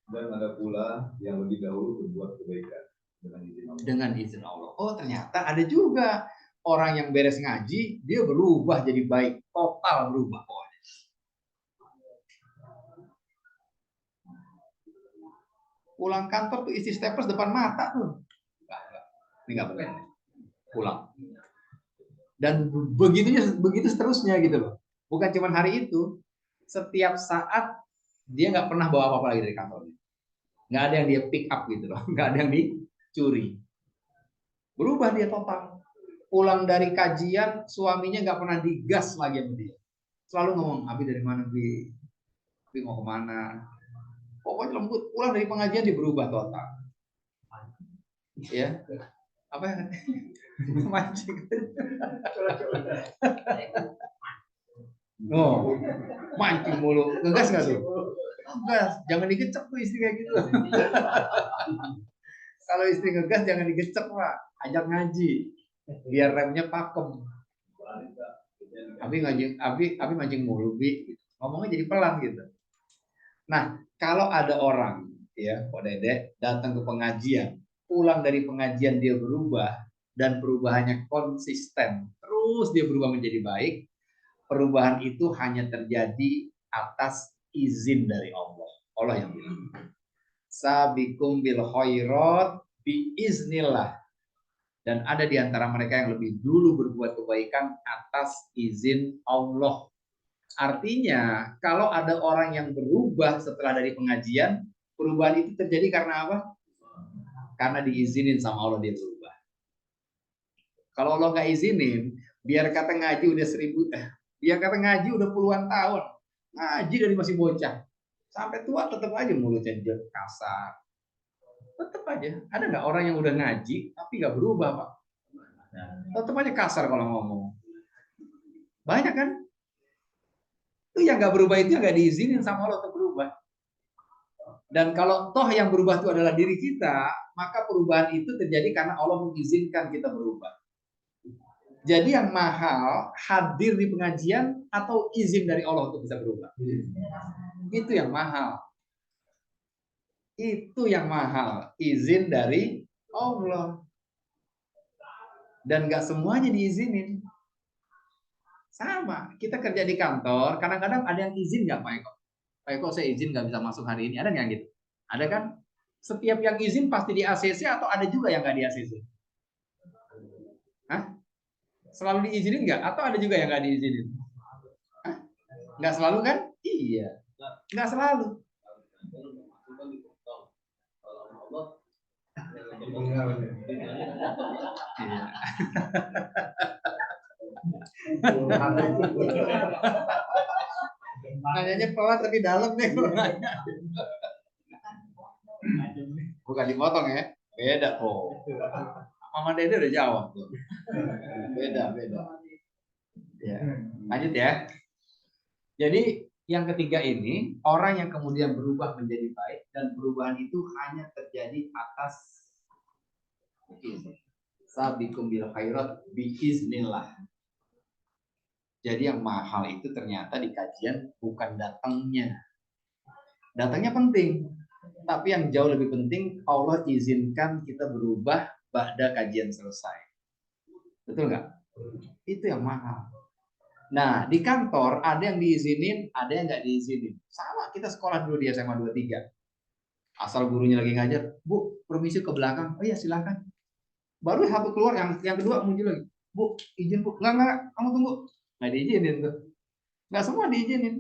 Dan ada pula yang lebih dahulu berbuat kebaikan dengan izin Allah. Dengan izin Allah. Oh ternyata ada juga orang yang beres ngaji, dia berubah jadi baik. Total berubah. Pulang kantor tuh isi staples depan mata tuh. Ini nggak boleh. Pulang. Dan begitu seterusnya gitu loh. Bukan cuma hari itu, setiap saat dia nggak pernah bawa apa-apa lagi dari kantornya. Nggak ada yang dia pick up gitu loh. Nggak ada yang dicuri. Berubah dia total. Pulang dari kajian, suaminya nggak pernah digas lagi sama dia. Selalu ngomong, Abi dari mana Bi? Abi mau kemana? Pokoknya lembut. Pulang dari pengajian dia berubah total. Ya, apa ya? Mancing. Oh, mancing mulu. Ngegas nggak tuh? Ngegas. Jangan digecek tuh istri kayak gitu. Kalau istri ngegas jangan digecek Pak. Ajak ngaji. Biar remnya pakem. Abi mancing mulu Bi. Ngomongnya jadi pelan gitu. Nah, kalau ada orang ya, Pak Dede datang ke pengajian, pulang dari pengajian dia berubah dan perubahannya konsisten, terus dia berubah menjadi baik, perubahan itu hanya terjadi atas izin dari Allah. Allah yang bilang, sabiqum bil khairat biiznillah. Dan ada di antara mereka yang lebih dulu berbuat kebaikan atas izin Allah. Artinya, kalau ada orang yang berubah setelah dari pengajian, perubahan itu terjadi karena apa? Karena diizinin sama Allah dia berubah. Kalau Allah nggak izinin, biar kata ngaji udah biar kata ngaji udah puluhan tahun, ngaji dari masih bocah, sampai tua tetap aja mulutnya dia kasar. Tetap aja. Ada nggak orang yang udah ngaji tapi nggak berubah Pak? Tetap aja kasar kalau ngomong. Banyak kan? Itu yang nggak berubah itu yang nggak diizinin sama Allah untuk berubah. Dan kalau toh yang berubah itu adalah diri kita, maka perubahan itu terjadi karena Allah mengizinkan kita berubah. Jadi yang mahal hadir di pengajian atau izin dari Allah untuk bisa berubah. Itu yang mahal. Itu yang mahal, izin dari Allah. Dan nggak semuanya diizinin. Sama, kita kerja di kantor, kadang-kadang ada yang izin nggak Pak Eko? Pak Eko saya izin nggak bisa masuk hari ini, ada nggak gitu? Ada kan? Setiap yang izin pasti di ACC atau ada juga yang nggak di ACC? Hah? Selalu diizinin nggak? Atau ada juga yang nggak diizinin? Hah? Nggak selalu kan? Iya, nggak selalu. Iya. Nanyanya pelan tapi dalam nih kalau nanya. Bukan dipotong ya, beda kok. Mama Dede udah jawab tuh. Beda. Ya. Lanjut ya. Jadi yang ketiga ini orang yang kemudian berubah menjadi baik dan perubahan itu hanya terjadi atas izin. Sabiqum bil khairat biiznillah. Jadi yang mahal itu ternyata di kajian bukan datangnya. Datangnya penting, Tapi yang jauh lebih penting, Allah izinkan kita berubah ba'da kajian selesai. Betul nggak? Itu yang mahal. Nah, di kantor ada yang diizinin, ada yang nggak diizinin. Sama, kita sekolah dulu di SMA 23. Asal gurunya lagi ngajar, Bu, permisi ke belakang. Oh iya, silakan. Baru satu keluar, yang kedua muncul lagi. Bu, izin Bu. Enggak, kamu tunggu. Nggak diizinin tuh. Nggak semua diizinin.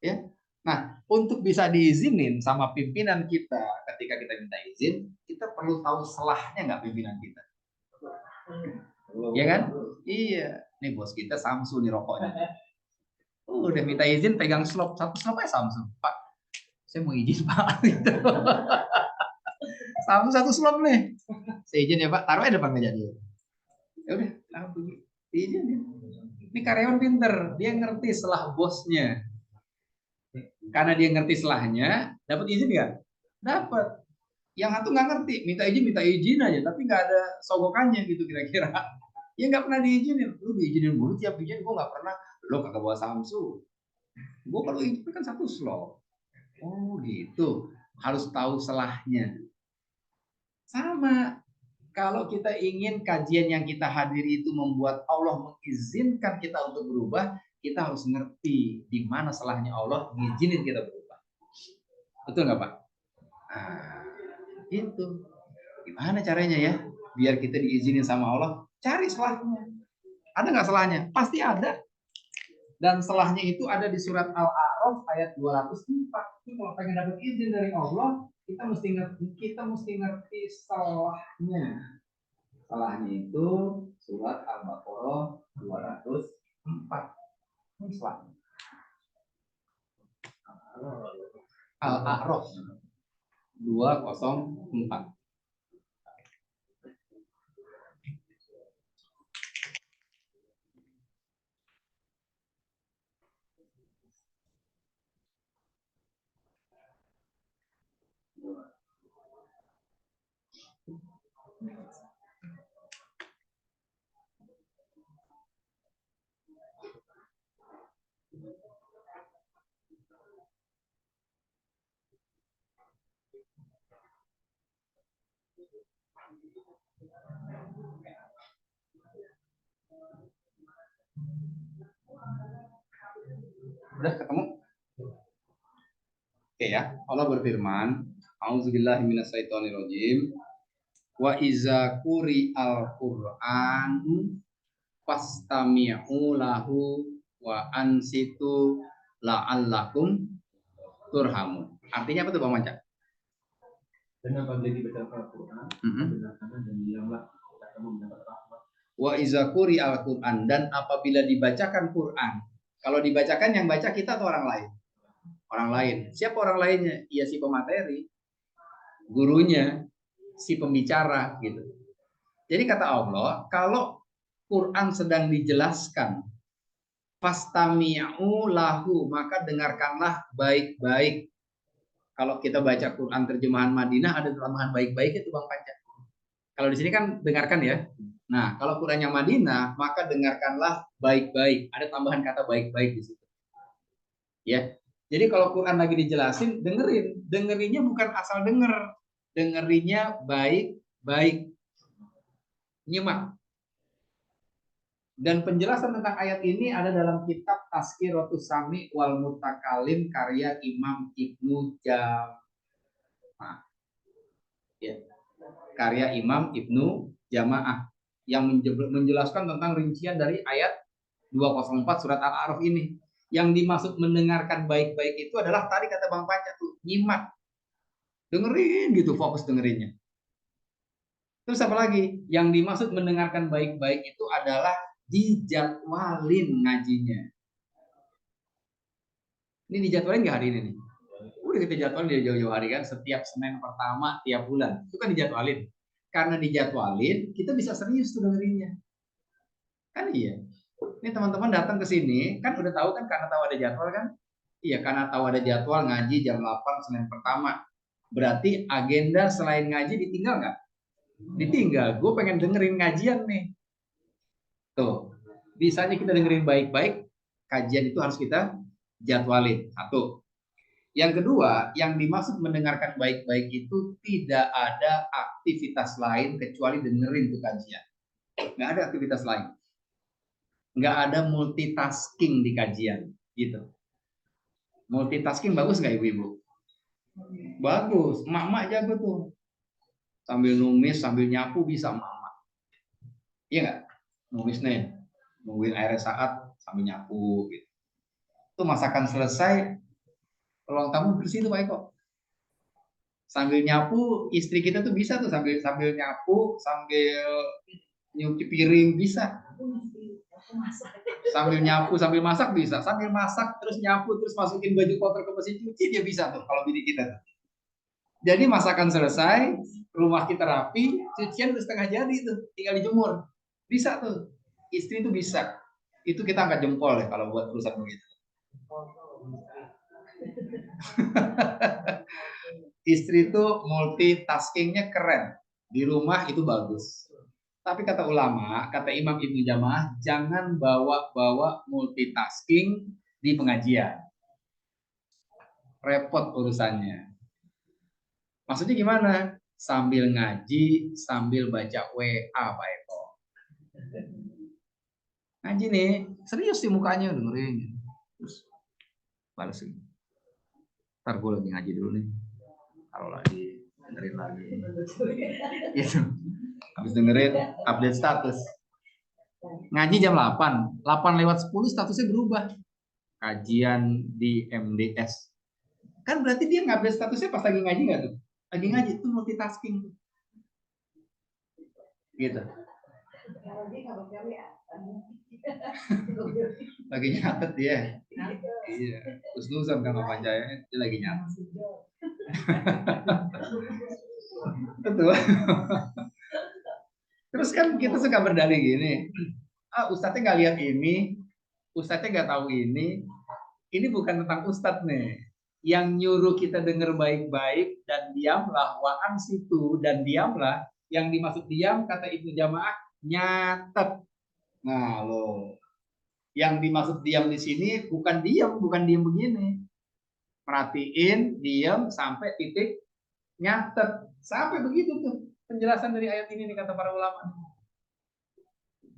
Ya. Nah, untuk bisa diizinin sama pimpinan kita ketika kita minta izin, kita perlu tahu selahnya nggak pimpinan kita. Ya kan? Iya. Nih bos kita Samsu nih rokoknya. Udah minta izin pegang slop, satu slop aja Samsu. Pak, saya mau izin Pak. Gitu. Samsu satu slop nih. Saya izin ya Pak, taruh aja depan meja dia. Ya udah, aku izin ya. Ini karyawan pinter, dia ngerti selah bosnya. Karena dia ngerti selahnya, dapat izin nggak? Dapat. Yang satu nggak ngerti, minta izin aja, tapi nggak ada sogokannya gitu kira-kira. Ya nggak pernah diizinin. Lu diizinin dulu tiap izin, gue nggak pernah. Lo kagak bawa Samsu. Gue kalau izin kan satu slot. Oh gitu. Harus tahu selahnya. Sama. Kalau kita ingin kajian yang kita hadiri itu membuat Allah mengizinkan kita untuk berubah, kita harus ngerti di mana salahnya Allah ngizinin kita berubah. Betul nggak Pak? Nah, itu. Gimana caranya ya? Biar kita diizinin sama Allah, cari salahnya. Ada nggak salahnya? Pasti ada. Dan salahnya itu ada di surat Al-A'raf ayat 204. Jadi kalau pengen dapat izin dari Allah, kita mesti ngerti salahnya. Salahnya itu surat Al-Baqarah 204. Ini salahnya. Al-A'raf 204. Udah ketemu? Oke ya. Allah berfirman, A'udzubillahi minasyaitonirrajim. Wa iza quri'al Qur'an fastami'u lahu wa ansitu la'allakum turhamun. Artinya apa tuh Bang Manca? Dan apabila dibacakan Al-Quran, dengarkanlah dan diamlah, kamu mendapat rahmat. Wa iza quri'al Qur'an, dan apabila dibacakan Quran. Kalau dibacakan yang baca kita atau orang lain? Orang lain. Siapa orang lainnya? Ya si pemateri, gurunya, si pembicara gitu. Jadi kata Allah, kalau Quran sedang dijelaskan, fastami'u lahu, maka dengarkanlah baik-baik. Kalau kita baca Quran terjemahan Madinah, ada terjemahan baik-baik itu Bang Panca. Kalau di sini kan dengarkan ya. Nah, kalau Quran yang Madinah, maka dengarkanlah baik-baik. Ada tambahan kata baik-baik di situ. Ya. Jadi kalau Quran lagi dijelasin, dengerin. Dengerinnya bukan asal denger. Dengerinnya baik-baik. Nyimak. Dan penjelasan tentang ayat ini ada dalam kitab Tazkiratus Sami wal Mutakalim karya Imam Ibnu Jamaah. Ya. Karya Imam Ibnu Jamaah yang menjelaskan tentang rincian dari ayat 204 surat Al-A'raf ini. Yang dimaksud mendengarkan baik-baik itu adalah tadi kata Bang Panca tuh, nyimak. Dengerin gitu, fokus dengerinnya. Terus apa lagi? Yang dimaksud mendengarkan baik-baik itu adalah dijadwalin ngajinya. Ini dijadwalin nggak hari ini nih? Udah kita jadwalin dari jauh-jauh hari kan, setiap Senin pertama tiap bulan. Itu kan dijadwalin. Karena dijadwalin, kita bisa serius tuh dengerinnya. Kan iya. Ini teman-teman datang ke sini, kan udah tahu kan karena tahu ada jadwal kan? Iya, karena tahu ada jadwal ngaji jam 8 Senin pertama. Berarti agenda selain ngaji ditinggal nggak? Ditinggal. Gue pengen dengerin ngajian nih. Tuh, bisanya kita dengerin baik-baik. Kajian itu harus kita jadwalin. Satu. Yang kedua, yang dimaksud mendengarkan baik-baik itu tidak ada aktivitas lain kecuali dengerin tuh kajian. Nggak ada aktivitas lain. Nggak ada multitasking di kajian. Gitu. Multitasking bagus nggak ibu-ibu? Bagus. Emak-emak jago tuh. Sambil numis, sambil nyapu bisa emak-emak. Iya nggak? Numis nih. Nungguin air saat sambil nyapu. Gitu. Itu masakan selesai, ruang tamu bersih tuh Pak Eko. Sambil nyapu, istri kita tuh bisa tuh sambil nyapu, sambil nyuci piring bisa. Sambil nyapu, sambil masak bisa. Sambil masak terus nyapu terus masukin baju kotor ke mesin cuci dia bisa tuh kalau bini kita tuh. Jadi masakan selesai, rumah kita rapi, cucian udah setengah jadi tuh, tinggal dijemur. Bisa tuh. Istri tuh bisa. Itu kita angkat jempol ya kalau buat perusahaan begitu. Istri itu multitaskingnya keren. Di rumah itu bagus. Tapi kata ulama, kata Imam Ibnu Jamaah, jangan bawa-bawa multitasking di pengajian. Repot urusannya. Maksudnya gimana? Sambil ngaji, sambil baca WA Pak Eko. Ngaji nih, serius sih mukanya dengerin. Terus balas ini. Ntar gue lagi ngaji dulu nih. Kalau lagi dengerin lagi. Gitu. Habis dengerin update status. Ngaji jam 8. 8 lewat 10 statusnya berubah. Kajian di MDS. Kan berarti dia ngupdate statusnya pas lagi ngaji nggak tuh? Lagi ngaji itu multitasking. Gitu. Lagi nyatet dia. Iya. Usnuzon kan Pak Jaya dia lagi nyatet. Betul. Terus kan kita suka berdalih gini. Ustadznya nggak lihat ini, ustadznya nggak tahu ini bukan tentang ustadz nih. Yang nyuruh kita dengar baik-baik dan diamlah waan situ dan diamlah. Yang dimaksud diam kata Ibnu Jamaah nyatet. Nah lo, yang dimaksud diam di sini bukan diam begini. Perhatiin, diam sampai titik nyatet. Sampai begitu tuh penjelasan dari ayat ini nih kata para ulama.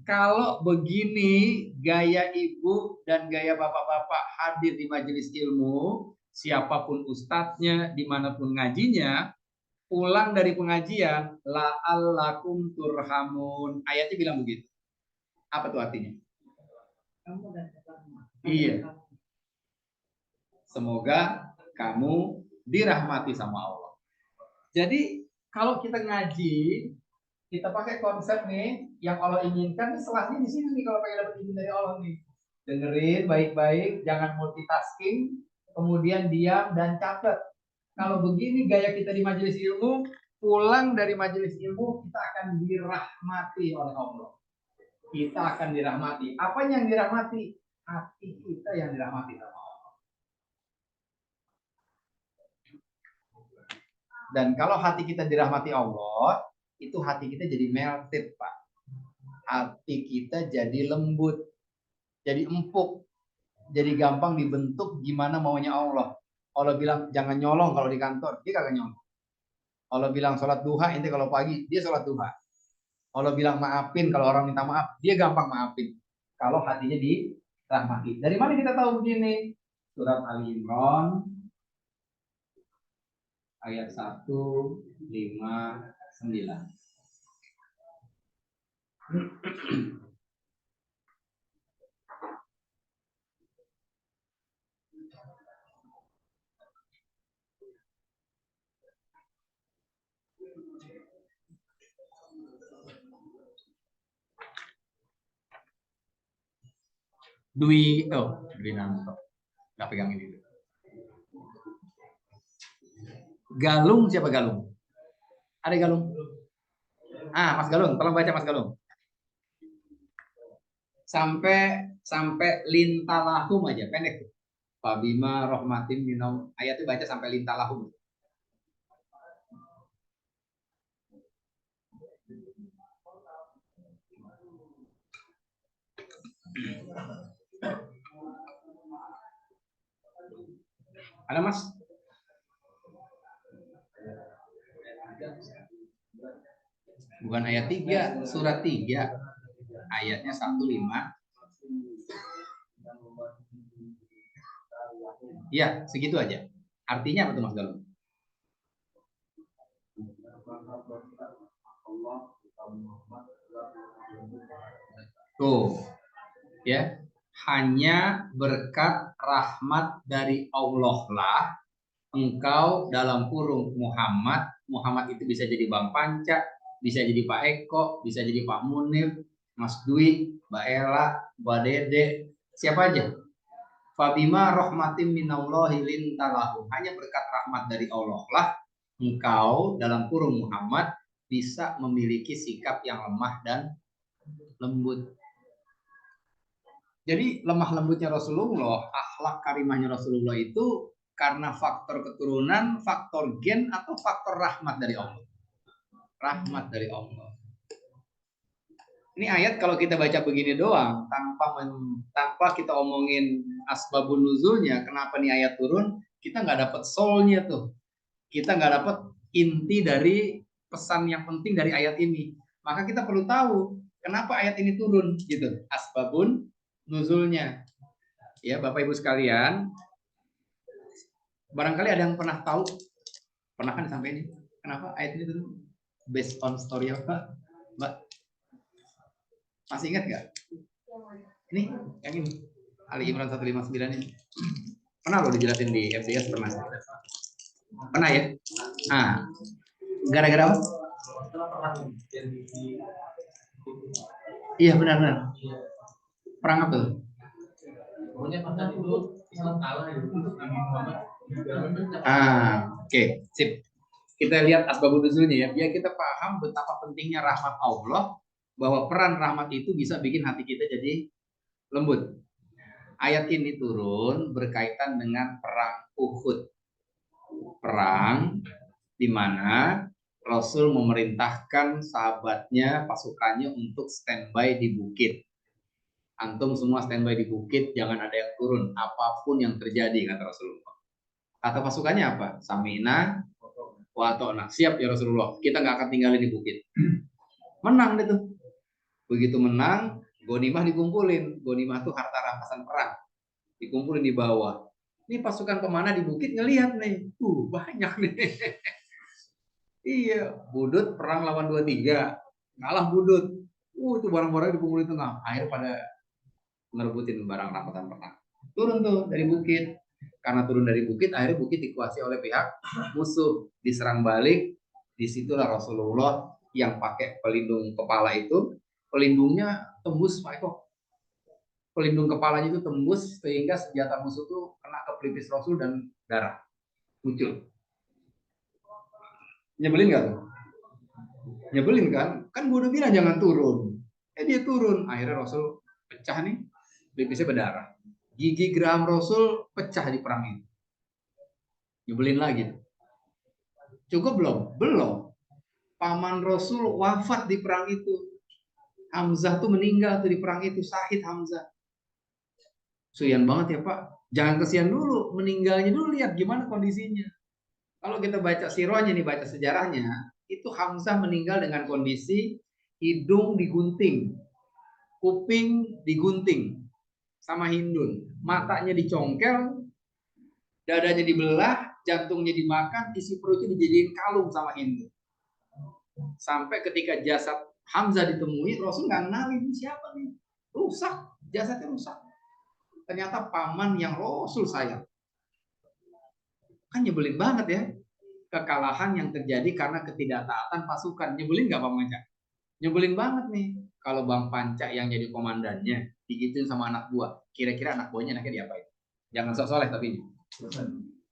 Kalau begini gaya ibu dan gaya bapak-bapak hadir di majelis ilmu, siapapun ustadznya, dimanapun ngajinya, pulang dari pengajian, la'allakum turhamun. Ayatnya bilang begitu. Apa tuh artinya? Iya. Semoga kamu dirahmati sama Allah. Jadi kalau kita ngaji, kita pakai konsep nih yang Allah inginkan, setelahnya di sini nih kalau pengen dapat izin dari Allah nih. Dengerin baik-baik, jangan multitasking, kemudian diam dan catat. Kalau begini gaya kita di majelis ilmu, pulang dari majelis ilmu kita akan dirahmati oleh Allah. Kita akan dirahmati. Apa yang dirahmati? Hati kita yang dirahmati sama Allah. Dan kalau hati kita dirahmati Allah, itu hati kita jadi melted, Pak. Hati kita jadi lembut, jadi empuk, jadi gampang dibentuk gimana maunya Allah. Allah bilang jangan nyolong kalau di kantor, dia kagak nyolong. Allah bilang sholat duha, ente kalau pagi, dia sholat duha. Allah bilang maafin kalau orang minta maaf, dia gampang maafin. Kalau hatinya dirahmati. Dari mana kita tahu begini? Surat Ali Imran ayat 159. Dwi Nanto. Nggak pegang ini. Galung siapa Galung? Ada Galung? Mas Galung, tolong baca Mas Galung. Sampai lintalahum aja, pendek tuh. Fabima rahmatin minum, ayatnya baca sampai lintalahum. Ada Mas? Bukan ayat 3, surat 3. Ayatnya 15. Ya, segitu aja. Artinya apa tuh Mas Galung? Tuh, ya. Hanya berkat rahmat dari Allah lah engkau dalam kurung Muhammad. Muhammad itu bisa jadi Bang Panca, bisa jadi Pak Eko, bisa jadi Pak Munir, Mas Dwi, Mbak Ella, Mbak Dede, siapa aja. Fabima rahmatim minallahi lintalahu. Hanya berkat rahmat dari Allah lah engkau dalam kurung Muhammad bisa memiliki sikap yang lemah dan lembut. Jadi lemah lembutnya Rasulullah, akhlak karimahnya Rasulullah itu karena faktor keturunan, faktor gen, atau faktor rahmat dari Allah. Rahmat dari Allah. Ini ayat kalau kita baca begini doang, tanpa kita omongin asbabun nuzulnya, kenapa nih ayat turun, kita nggak dapat soulnya tuh. Kita nggak dapat inti dari pesan yang penting dari ayat ini. Maka kita perlu tahu kenapa ayat ini turun, gitu. Asbabun nuzulnya. Ya, Bapak Ibu sekalian, barangkali ada yang pernah tahu, pernah kan disampaikan kenapa ayat ini turun? Based on story apa, Mbak? Masih ingat nggak? Ini, yang ini, Ali Imran 159 ini. Pernah lo dijelasin di FCS, pernah? Pernah ya? Nah, gara-gara apa? Iya, benar-benar. Perang apa tuh? Oke, sip. Kita lihat asbabun nuzulnya ya, biar kita paham betapa pentingnya rahmat Allah, bahwa peran rahmat itu bisa bikin hati kita jadi lembut. Ayat ini turun berkaitan dengan perang Uhud. Perang di mana Rasul memerintahkan sahabatnya, pasukannya untuk standby di bukit. Antum semua standby di bukit, jangan ada yang turun, apapun yang terjadi, kata Rasulullah. Kata pasukannya apa? Samina wa ta'na. Siap ya Rasulullah, kita nggak akan tinggalin di bukit. Menang deh tuh. Begitu menang, gonimah dikumpulin. Gonimah tuh harta rampasan perang. Dikumpulin di bawah. Ini pasukan kemana di bukit ngelihat nih. Banyak nih. Iya, Budut perang lawan 23. Kalah Budut. Itu barang-barang dikumpulin di tengah. Akhirnya pada ngerebutin barang rampasan perang. Turun tuh dari bukit. Karena turun dari bukit, akhirnya bukit dikuasai oleh pihak musuh. Diserang balik. Disitulah Rasulullah yang pakai pelindung kepala itu, pelindungnya tembus, Pak Eko. Pelindung kepalanya itu tembus sehingga senjata musuh itu kena ke pelipis Rasul dan darah muncul. Nyebelin nggak tuh? Nyebelin kan? Kan gue udah bilang jangan turun. Dia turun. Akhirnya Rasul pecah nih, pelipisnya berdarah. Gigi geram Rasul pecah di perang itu. Nyebelin lagi. Cukup belum? Belum. Paman Rasul wafat di perang itu. Hamzah tuh meninggal tuh di perang itu, syahid Hamzah. Kesian banget ya Pak. Jangan kesian dulu, meninggalnya dulu, lihat gimana kondisinya. Kalau kita baca sirahnya nih, baca sejarahnya, itu Hamzah meninggal dengan kondisi hidung digunting, kuping digunting sama hindun, matanya dicongkel, dadanya dibelah, jantungnya dimakan, isi perutnya dijadiin kalung sama hindun. Sampai ketika jasad Hamzah ditemui, Rasul nggak kenalin siapa nih, rusak, jasadnya rusak. Ternyata paman yang Rasul sayang. Kan nyebelin banget ya. Kekalahan yang terjadi karena ketidaktaatan pasukan. Nyebelin nggak Bang Panca? Nyebelin banget nih. Kalau Bang Panca yang jadi komandannya, digituin sama anak buah. Kira-kira anak buahnya enaknya diapain? Jangan sok soleh tapi ini.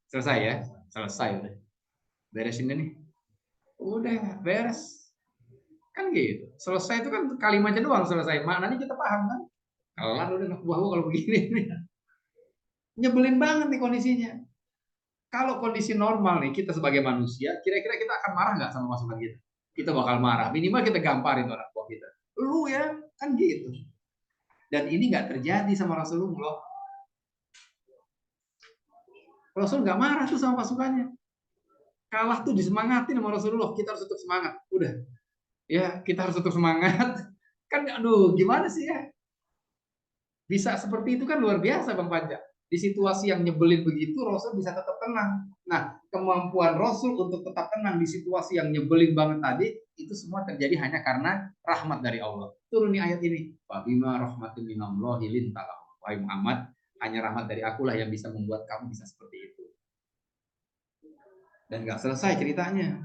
Selesai ya? Selesai udah. Beresin deh nih. Udah, beres. Kan gitu. Selesai itu kan kalimatnya doang selesai. Maknanya kita paham kan? Kelar udah anak buah kalau begini. Nyebelin banget nih kondisinya. Kalau kondisi normal nih, kita sebagai manusia, kira-kira kita akan marah nggak sama pasukan kita? Kita bakal marah. Minimal kita gamparin anak buah kita. Lu ya, kan gitu. Dan ini nggak terjadi sama Rasulullah. Rasul nggak marah tuh sama pasukannya. Kalah tuh disemangatin sama Rasulullah. Kita harus tetap semangat. Udah. Ya, kita harus tetap semangat. Kan aduh, gimana sih ya? Bisa seperti itu kan luar biasa Bang Panca. Di situasi yang nyebelin begitu Rasul bisa tetap tenang. Nah, kemampuan Rasul untuk tetap tenang di situasi yang nyebelin banget tadi itu semua terjadi hanya karena rahmat dari Allah. Turun nih ayat ini. Wa bima rahmatin minallahi lintalah. Wahai Muhammad, hanya rahmat dari akulah yang bisa membuat kamu bisa seperti itu. Dan nggak selesai ceritanya.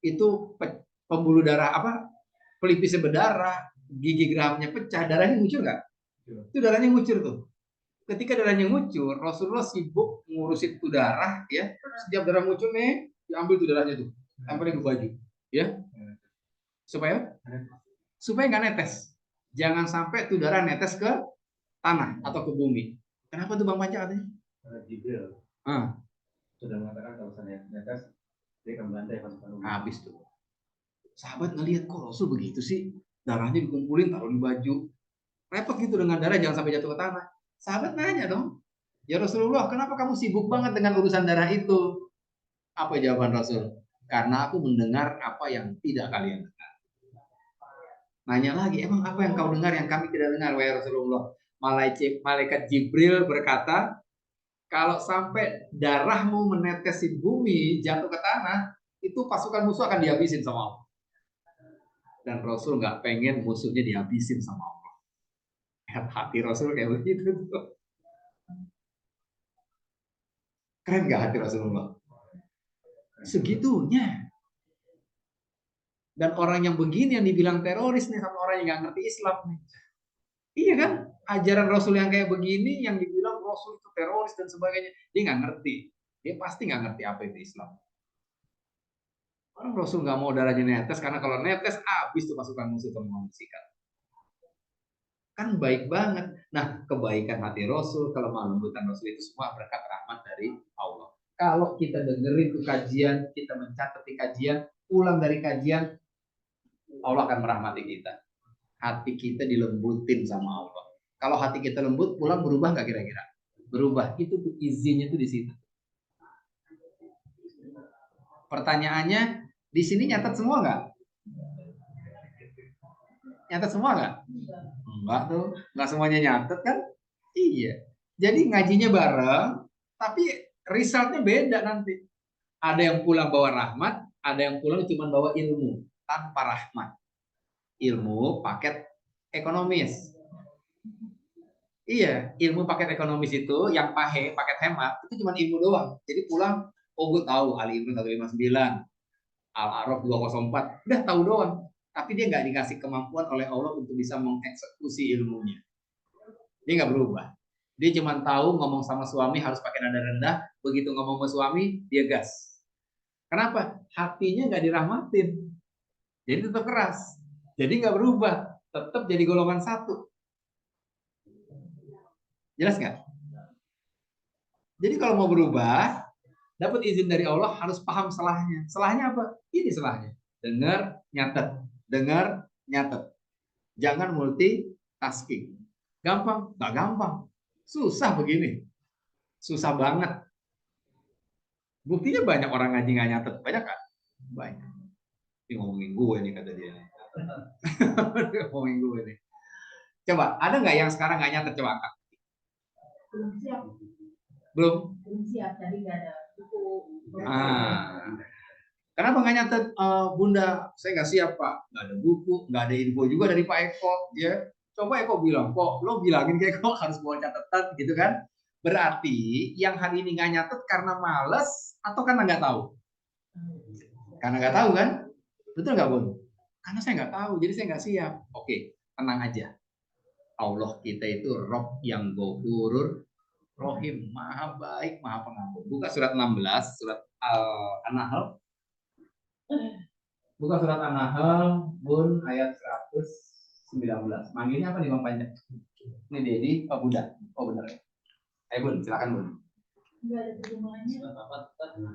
Itu pembuluh darah apa? Pelipisnya berdarah, gigi geramnya pecah, darahnya muncul nggak? Itu darahnya ngucur tuh. Ketika darahnya ngucur, Rasulullah sibuk ngurusin itu darah, ya. Setiap darah ngucur nih, diambil tuh darahnya tuh, tampilin ke baju, ya. Supaya nggak netes. Jangan sampai tuh darah netes ke tanah atau ke bumi. Kenapa tuh Bang Panca katanya? Jibril sudah mengatakan kalau saya netes dia akan membantai pasukan umat. Habis tuh. Sahabat ngelihat kok Rasul begitu sih, darahnya dikumpulin taruh di baju. Repot gitu dengan darah, jangan sampai jatuh ke tanah. Sahabat nanya dong, ya Rasulullah, kenapa kamu sibuk banget dengan urusan darah itu? Apa jawaban Rasul? Karena aku mendengar apa yang tidak kalian dengar. Nanya lagi, emang apa yang kau dengar yang kami tidak dengar, wahai Rasulullah? Malaikat Jibril berkata, kalau sampai darahmu menetesi bumi, jatuh ke tanah, itu pasukan musuh akan dihabisin sama Allah. Dan Rasul nggak pengen musuhnya dihabisin sama Allah. Hati Rasul kayak begitu tuh. Keren nggak hati Rasulullah? Segitunya. Dan orang yang begini yang dibilang teroris nih sama orang yang nggak ngerti Islam nih. Iya kan? Ajaran Rasul yang kayak begini yang dibilang Rasul itu teroris dan sebagainya, dia nggak ngerti. Dia pasti nggak ngerti apa itu Islam. Orang Rasul nggak mau darahnya netes karena kalau netes habis tuh pasukan musuh membersihkan. Kan baik banget. Nah, kebaikan hati Rasul, kelemahan lembutan Rasul itu semua berkat rahmat dari Allah. Kalau kita dengerin tuh kajian, kita mencatat di kajian, pulang dari kajian, Allah akan merahmati kita. Hati kita dilembutin sama Allah. Kalau hati kita lembut, pulang berubah nggak kira-kira? Berubah. Itu tuh izinnya tuh di situ. Pertanyaannya, di sini nyatat semua nggak? Nyatat semua nggak? Enggak tuh, nggak semuanya nyatet kan? Iya. Jadi ngajinya bareng, tapi resultnya beda nanti. Ada yang pulang bawa rahmat, ada yang pulang cuma bawa ilmu tanpa rahmat. Ilmu paket ekonomis. Iya, ilmu paket ekonomis itu yang paket hemat itu cuma ilmu doang. Jadi pulang, oh gue tahu Ali Imran 159, Al-A'raf 204, udah tahu doang. Tapi dia nggak dikasih kemampuan oleh Allah untuk bisa mengeksekusi ilmunya. Dia nggak berubah. Dia cuma tahu ngomong sama suami harus pakai nada rendah. Begitu ngomong sama suami, dia gas. Kenapa? Hatinya nggak dirahmatin. Jadi tetap keras. Jadi nggak berubah. Tetap jadi golongan satu. Jelas nggak? Jadi kalau mau berubah, dapat izin dari Allah harus paham salahnya. Salahnya apa? Ini salahnya. Dengar, nyatet. Dengar, nyatet. Jangan multitasking. Gampang? Nggak gampang. Susah begini. Susah banget. Buktinya banyak orang ngaji nggak nyatet. Banyak kan? Banyak. Ini ngomongin gue nih kata dia. Ngomongin gue nih. Coba, ada nggak yang sekarang nggak nyatet? Coba angkat. Belum siap. Belum? Belum siap, jadi nggak ada buku. Kenapa nggak nyatet, Bunda? Saya nggak siap Pak. Nggak ada buku, nggak ada info juga dari Pak Eko. Ya, coba Eko bilang, kok lo bilangin ke Eko harus bawa catatan, gitu kan? Berarti yang hari ini nggak nyatet karena males atau karena nggak tahu? Karena nggak tahu kan? Betul nggak Bun? Karena saya nggak tahu, jadi saya nggak siap. Oke, tenang aja. Allah kita itu Rob yang Ghafurur Rahim, maha baik, maha pengampun. Buka surat 16, surat An-Nahl. Buka surat An-Nahl, Bun, ayat 119. Manggilnya apa nih Bang Panjang? Ini Dedi, oh Bunda. Oh benar ya. Ayo Bun, silakan Bun. Nggak ada terjemahannya.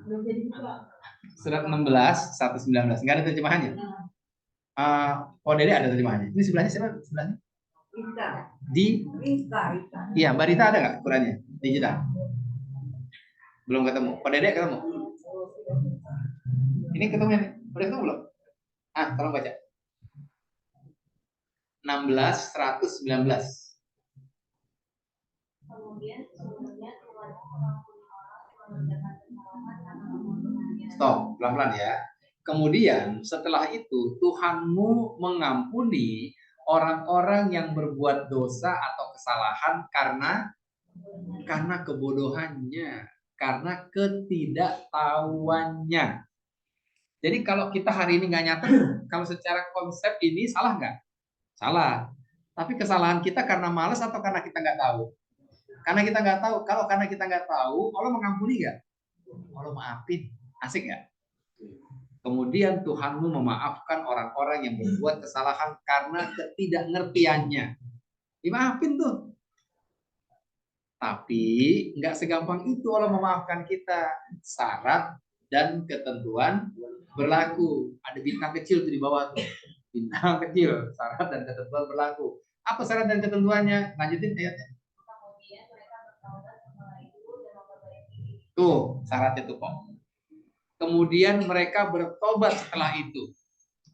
Belum jadi buka. Surat 16, 119. Nggak ada terjemahannya? Oh Dedi ada terjemahannya. Ini sebelahnya siapa? Sebelahnya? Rita. Di? Rita. Iya, Mbak Rita ada nggak Qurannya? Digital? Belum ketemu. Pak Dede ketemu? Ini ketemu nih. Udah ketemu belum? Tolong baca. 16, 100, 19. Kemudian sesungguhnya Tuhan mengampuni orang yang mengerjakan kesalahan karena kebolongannya. Stop, pelan-pelan ya. Kemudian setelah itu Tuhanmu mengampuni orang-orang yang berbuat dosa atau kesalahan karena kebodohannya, karena ketidaktahuannya. Jadi kalau kita hari ini nggak nyatet, kalau secara konsep ini salah nggak? Salah. Tapi kesalahan kita karena malas atau karena kita nggak tahu? Karena kita nggak tahu. Kalau karena kita nggak tahu, Allah mengampuni nggak? Allah maafin. Asik nggak? Kemudian Tuhanmu memaafkan orang-orang yang berbuat kesalahan karena ketidakngertiannya. Dimaafin tuh. Tapi nggak segampang itu Allah memaafkan kita. Syarat dan ketentuan berlaku. Ada bintang kecil tuh di bawah tuh. Bintang kecil, syarat dan ketentuan berlaku. Apa syarat dan ketentuannya? Lanjutin ayatnya. Kemudian mereka bertaubat setelah itu dan memperbaiki diri. Tuh, syaratnya tuh kok. Kemudian mereka bertobat setelah itu.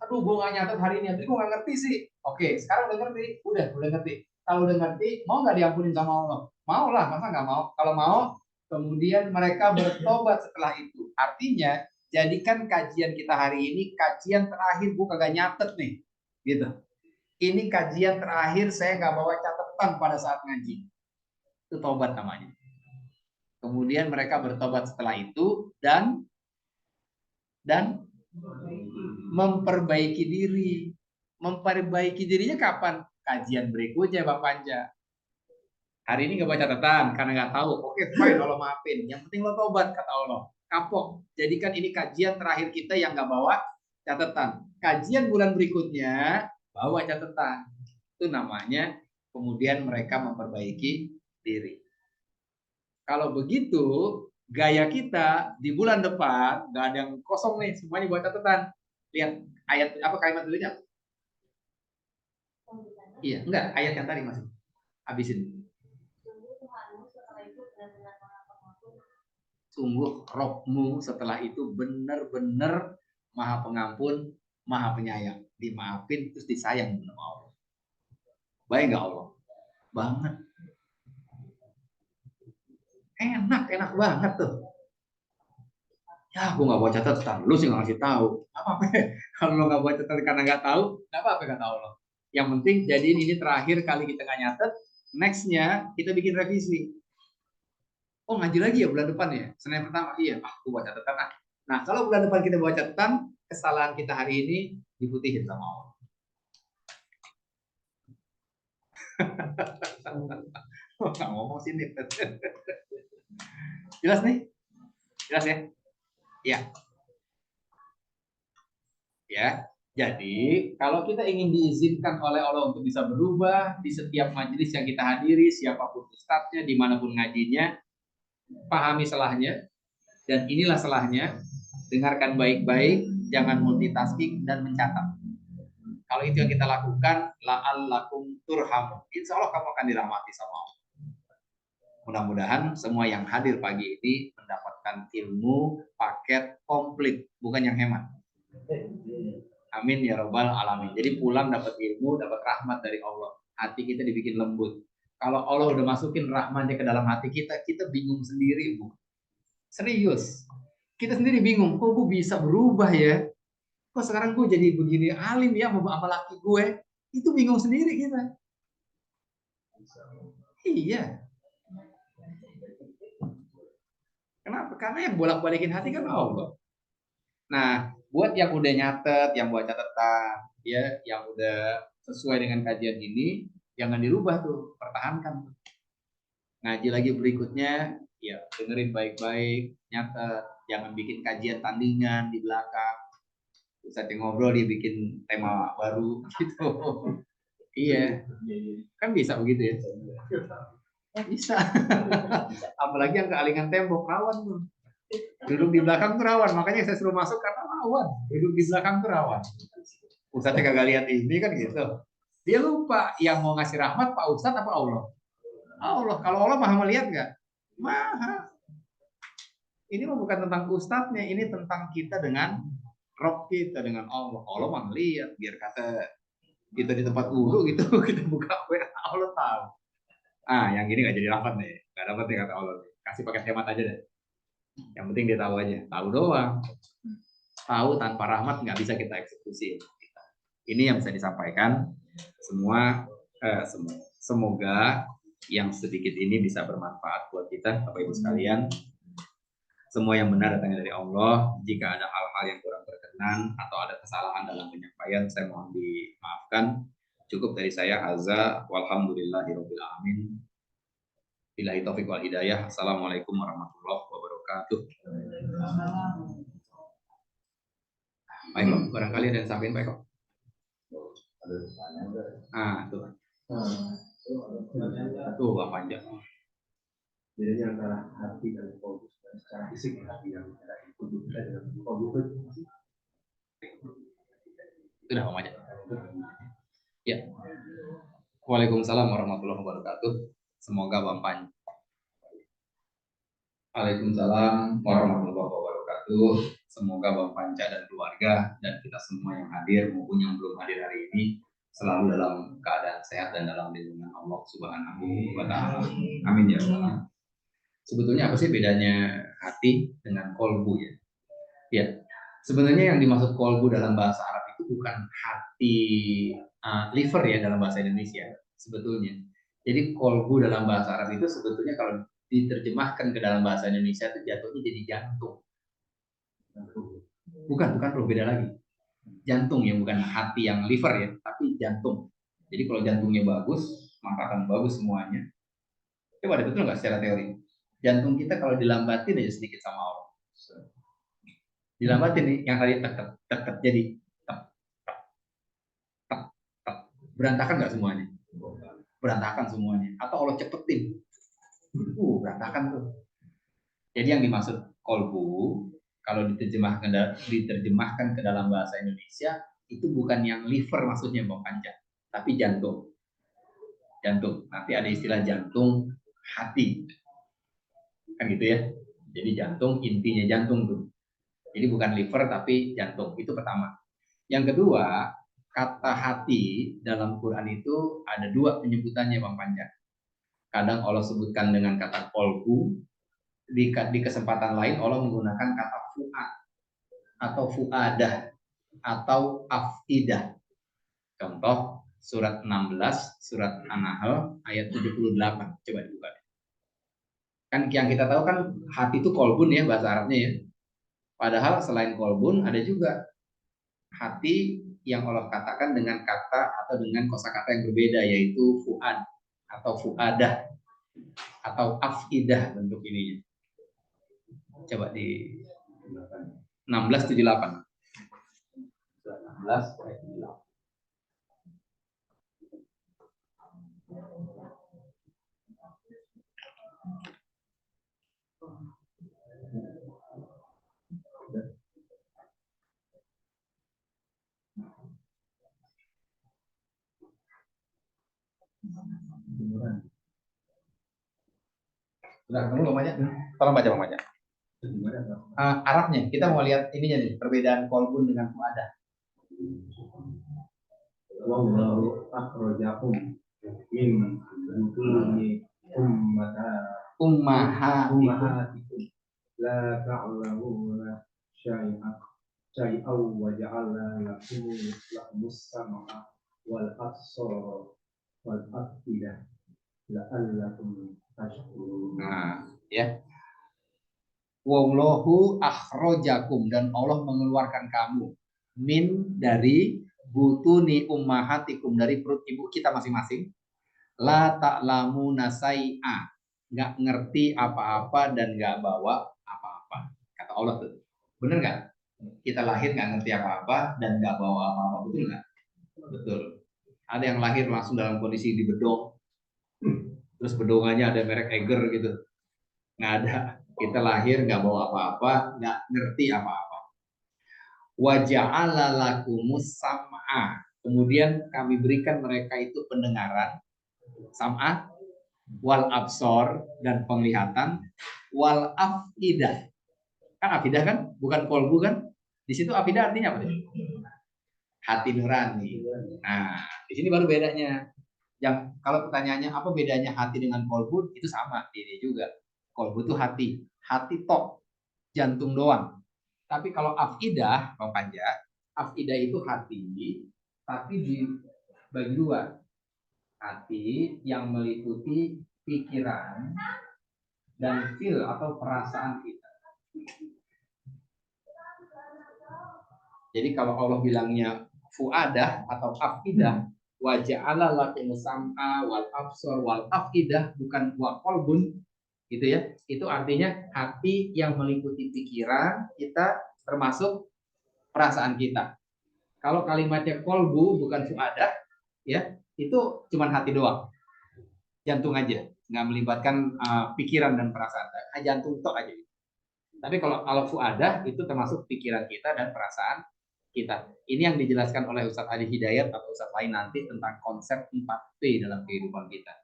Aduh, gue gak nyatet hari ini, tapi gue gak ngerti sih. Oke, sekarang udah ngerti. Udah ngerti. Kalau udah ngerti, mau gak diampunin sama Allah? Mau lah, masa gak mau? Kalau mau, kemudian mereka bertobat setelah itu. Artinya, jadikan kajian kita hari ini kajian terakhir. Gue kagak nyatet nih. Gitu. Ini kajian terakhir, saya gak bawa catatan pada saat ngaji. Itu tobat namanya. Kemudian mereka bertobat setelah itu dan memperbaiki diri. Memperbaiki dirinya kapan? Kajian berikutnya Bang Panja. Hari ini nggak baca catatan karena nggak tahu. Oke, fine, Allah maafin. Yang penting lo tobat, kata Allah. Kapok. Jadikan ini kajian terakhir kita yang nggak bawa catatan. Kajian bulan berikutnya bawa catatan. Itu namanya kemudian mereka memperbaiki diri. Kalau begitu, gaya kita di bulan depan nggak ada yang kosong nih, semuanya buat catatan. Lihat ayat apa kalimat dulunya? Iya, enggak, ayat yang tadi masih. Habisin. Sungguh Rohmu setelah itu benar-benar Maha Pengampun, Maha Penyayang. Dimaafin terus disayang sama Allah. Baik nggak Allah? Banget. Enak banget tuh. Ya, aku nggak bawa catatan. Lu sih nggak ngasih tahu. Apa-apa? Kalau lu nggak bawa catatan karena nggak tahu, nggak apa-apa kata Allah. Yang penting jadiin ini terakhir kali kita nggak nyatet. Nextnya kita bikin revisi. Oh, ngaji lagi ya bulan depan ya? Senin pertama. Iya, aku bawa catatan. Nah, kalau bulan depan kita bawa catatan, kesalahan kita hari ini diputihin sama Allah. Nggak ngomong sini. Jelas nih? Jelas ya? Ya. Ya. Jadi, kalau kita ingin diizinkan oleh Allah untuk bisa berubah di setiap majelis yang kita hadiri, siapapun ustadznya, dimanapun ngajinya, pahami salahnya, dan inilah salahnya. Dengarkan baik-baik, jangan multitasking dan mencatat. Kalau itu yang kita lakukan, la'allakum turhamun. Insya Allah kamu akan dirahmati sama Allah. Mudah-mudahan semua yang hadir pagi ini mendapatkan ilmu paket komplit, bukan yang hemat. Amin ya robbal alamin. Jadi pulang dapat ilmu, dapat rahmat dari Allah. Hati kita dibikin lembut. Kalau Allah udah masukin rahmatnya ke dalam hati kita, kita bingung sendiri, Bu. Serius. Kita sendiri bingung, kok gue bisa berubah ya? Kok sekarang gue jadi begini alim ya sama laki gue? Itu bingung sendiri kita. Iya. Kenapa? Karena yang bolak-balikin hati kan Allah. Nah, buat yang udah nyatet, yang buat catatan, ya, yang udah sesuai dengan kajian ini, jangan dirubah tuh, pertahankan. Ngaji lagi berikutnya, ya dengerin baik-baik, nyatet, jangan bikin kajian tandingan di belakang. Ustadz yang ngobrol dia bikin tema baru gitu. Iya, kan bisa begitu ya? Bisa. Apalagi yang kealingan tembok rawan tuh. Duduk di belakang tuh rawan, makanya saya suruh masuk karena rawan. Duduk di belakang tuh rawan. Ustadznya kagak lihat ini kan gitu. Dia lupa yang mau ngasih rahmat Pak Ustadz apa Allah? Allah. Kalau Allah maha melihat nggak? Maha. Ini bukan tentang ustadznya, ini tentang kita dengan Rob kita dengan Allah. Allah mah lihat, biar kata Kita di tempat wudhu gitu, kita buka WA, Allah tahu. Yang gini nggak jadi rapat nih, nggak dapat nih kata Allah. Kasih paket hemat aja deh. Yang penting dia tahu aja, tahu doang. Tahu tanpa rahmat nggak bisa kita eksekusi. Ini yang bisa disampaikan. Semoga yang sedikit ini bisa bermanfaat buat kita, Bapak Ibu sekalian. Semua yang benar datangnya dari Allah. Jika ada hal-hal yang kurang berkenan atau ada kesalahan dalam penyampaian, saya mohon dimaafkan. Cukup dari saya, Azza. Walhamdulillahirabbil alamin. Billahi taufiq wal hidayah. Assalamualaikum warahmatullahi wabarakatuh. Baik, Pak. Barangkali ada yang sampaikan, Pak Eko. Tuh. Tuh, Pak Panjang. Bedanya antara hati dan kolbu secara fisik, hati yang kolbu kita dengan kolbu itu Sudah, Pak Panjang. Ya. Waalaikumsalam warahmatullahi wabarakatuh. Semoga Bang Panjang. Waalaikumsalam warahmatullahi wabarakatuh. Semoga Bang Panca dan keluarga dan kita semua yang hadir maupun yang belum hadir hari ini selalu dalam keadaan sehat dan dalam lindungan Allah Subhanahu wa Ta'ala. Amin ya Allah. Sebetulnya apa sih bedanya hati dengan kolbu ya? Ya, sebenarnya yang dimaksud kolbu dalam bahasa Arab itu bukan hati liver ya dalam bahasa Indonesia sebetulnya. Jadi kolbu dalam bahasa Arab itu sebetulnya kalau diterjemahkan ke dalam bahasa Indonesia itu jatuhnya jadi jantung. Bukan roh, beda lagi. Jantung ya, bukan hati yang liver ya, tapi jantung. Jadi kalau jantungnya bagus, maka akan bagus semuanya. Coba ada betul nggak secara teori? Jantung kita kalau dilambatin aja sedikit sama Allah. Dilambatin nih, yang tadi tek jadi tek. Berantakan nggak semuanya? Berantakan semuanya. Atau Allah cepetin? Berantakan tuh. Jadi yang dimaksud kolbu kalau diterjemahkan ke dalam bahasa Indonesia itu bukan yang liver maksudnya Bang Panca, tapi jantung. Jantung. Nanti ada istilah jantung hati. Kan gitu ya. Jadi jantung, intinya jantung tuh. Jadi bukan liver tapi jantung. Itu pertama. Yang kedua, kata hati dalam Quran itu ada dua penyebutannya Bang Panca. Kadang Allah sebutkan dengan kata kolbu, di kesempatan lain Allah menggunakan kata fu'ad atau fu'adah atau afidah. Contoh surat 16 surat An-Nahl ayat 78. Coba dibuka. Kan yang kita tahu kan hati itu kolbun ya bahasa Arabnya ya. Padahal selain kolbun ada juga hati yang Allah katakan dengan kata atau dengan kosakata yang berbeda yaitu fu'ad atau fu'adah atau afidah bentuk ininya. Coba di 1678. 1678. Sudah ketemu namanya? Tolong baca namanya. Arabnya, kita mau lihat ininya nih, perbedaan kolbun dengan fu'adah. wallahu akhrajakum min butuni ummahatikum la ta'lamuna syai'aw wa ja'alna lakumus sam'a wal absara wal afidah la'allakum tashkurun. Ya. Wallahu akhrajakum, dan Allah mengeluarkan kamu min dari butuni ummahatikum, dari perut ibu kita masing-masing. La ta'lamuna syai'a, nggak ngerti apa-apa dan nggak bawa apa-apa. Kata Allah tuh. Bener nggak? Kita lahir nggak ngerti apa-apa dan nggak bawa apa-apa, betul nggak? Betul. Ada yang lahir langsung dalam kondisi dibedong, terus bedongannya ada merek Eiger gitu. Nggak ada. Kita lahir nggak bawa apa-apa, nggak ngerti apa-apa. Wa ja'ala lakumus sam'a, kemudian kami berikan mereka itu pendengaran, sam'a, wal absor, dan penglihatan, wal afidah. Kan afidah kan, bukan kolbu kan? Di situ afidah artinya apa? hati nurani. Nah, di sini baru bedanya. Yang kalau pertanyaannya apa bedanya hati dengan kolbu, itu sama ini juga. Kolbu itu hati tok, jantung doang. Tapi kalau afidah, Bang Panja, afidah itu hati, tapi dibagi dua. Hati yang meliputi pikiran dan feel atau perasaan kita. Jadi kalau Allah bilangnya fuadah atau afidah, wa ja'ala lakum sam'a wal absar wal afidah, bukan wa qalbun, gitu ya. Itu artinya hati yang meliputi pikiran kita termasuk perasaan kita. Kalau kalimatnya kolbu bukan fuadah, ya itu cuma hati doang, jantung aja, nggak melibatkan pikiran dan perasaan, jantung tok aja. Tapi kalau fuadah itu termasuk pikiran kita dan perasaan kita. Ini yang dijelaskan oleh Ustadz Adi Hidayat atau Ustadz lain nanti tentang konsep 4P dalam kehidupan kita.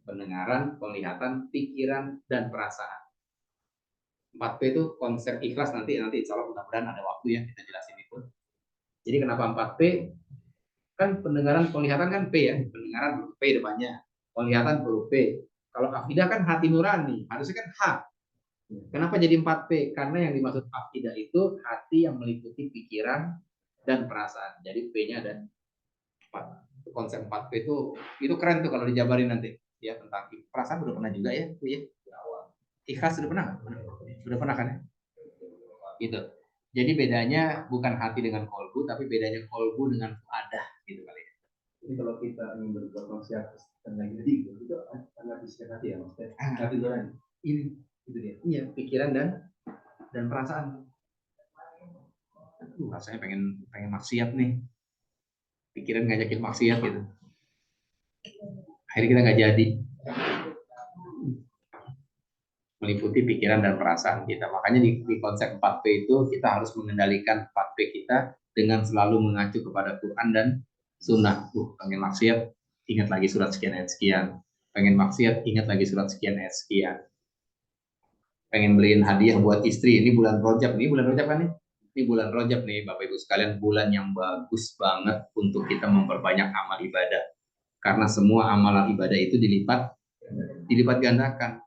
Pendengaran, penglihatan, pikiran, dan perasaan. 4P itu konsep ikhlas, nanti insya Allah mudah-mudahan ada waktu ya kita jelasin itu. Jadi kenapa 4P? Kan pendengaran, penglihatan kan P ya. Pendengaran P depannya. Penglihatan perlu P. Kalau afidah kan hati nurani, harusnya kan H. Kenapa jadi 4P? Karena yang dimaksud afidah itu hati yang meliputi pikiran dan perasaan. Jadi P-nya ada 4. Konsep 4P itu keren tuh kalau dijabarin nanti. Ya tentang perasaan udah pernah juga ya, Bu ya. Ikhlas sudah pernah? Sudah pernah kan ya? Gitu. Jadi bedanya bukan hati dengan kolbu, tapi bedanya kolbu dengan fuadah gitu kali ya. Jadi kalau kita ingin berbuat maksiat tentang diri itu karena bisikan hati ya maksudnya. Hati nurani. Ini Itu dia. iya, pikiran dan perasaan. Rasanya pengen maksiat nih. Pikiran ngajakin maksiat gitu. Akhirnya kita nggak jadi. Meliputi pikiran dan perasaan kita. Makanya di konsep 4P itu kita harus mengendalikan 4P kita dengan selalu mengacu kepada Quran dan Sunnah. Pengen maksiat, ingat lagi surat sekian ayat sekian. Pengen maksiat, ingat lagi surat sekian ayat sekian. Pengen beliin hadiah buat istri, ini bulan Rajab kan nih? Ini bulan Rajab nih, Bapak Ibu sekalian, bulan yang bagus banget untuk kita memperbanyak amal ibadah. Karena semua amalan ibadah itu dilipat gandakan.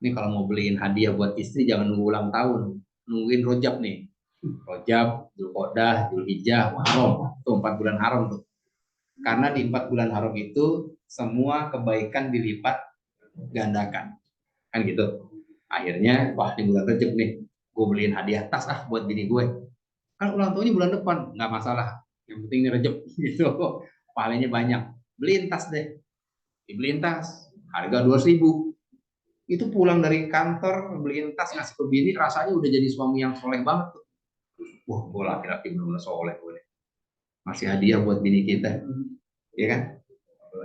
Ini kalau mau beliin hadiah buat istri jangan nunggu ulang tahun, nungguin Rajab nih. Rajab, Dzulqa'dah, Dzulhijjah, Muharram, tuh 4 bulan haram tuh. Karena di 4 bulan haram itu semua kebaikan dilipat gandakan. Kan gitu. Akhirnya, wah di bulan Rajab nih, gue beliin hadiah tas buat bini gue. Kan ulang tahunnya bulan depan, nggak masalah. Yang penting ini Rajab gitu. Pahalanya banyak. Beliin tas deh. Dibeliin tas, harga 2.000. Itu pulang dari kantor, beliin tas ngasih ke bini, rasanya udah jadi suami yang soleh banget tuh. Wah, gue laki-laki bener-bener soleh gue. Masih hadiah buat bini kita. Ya kan?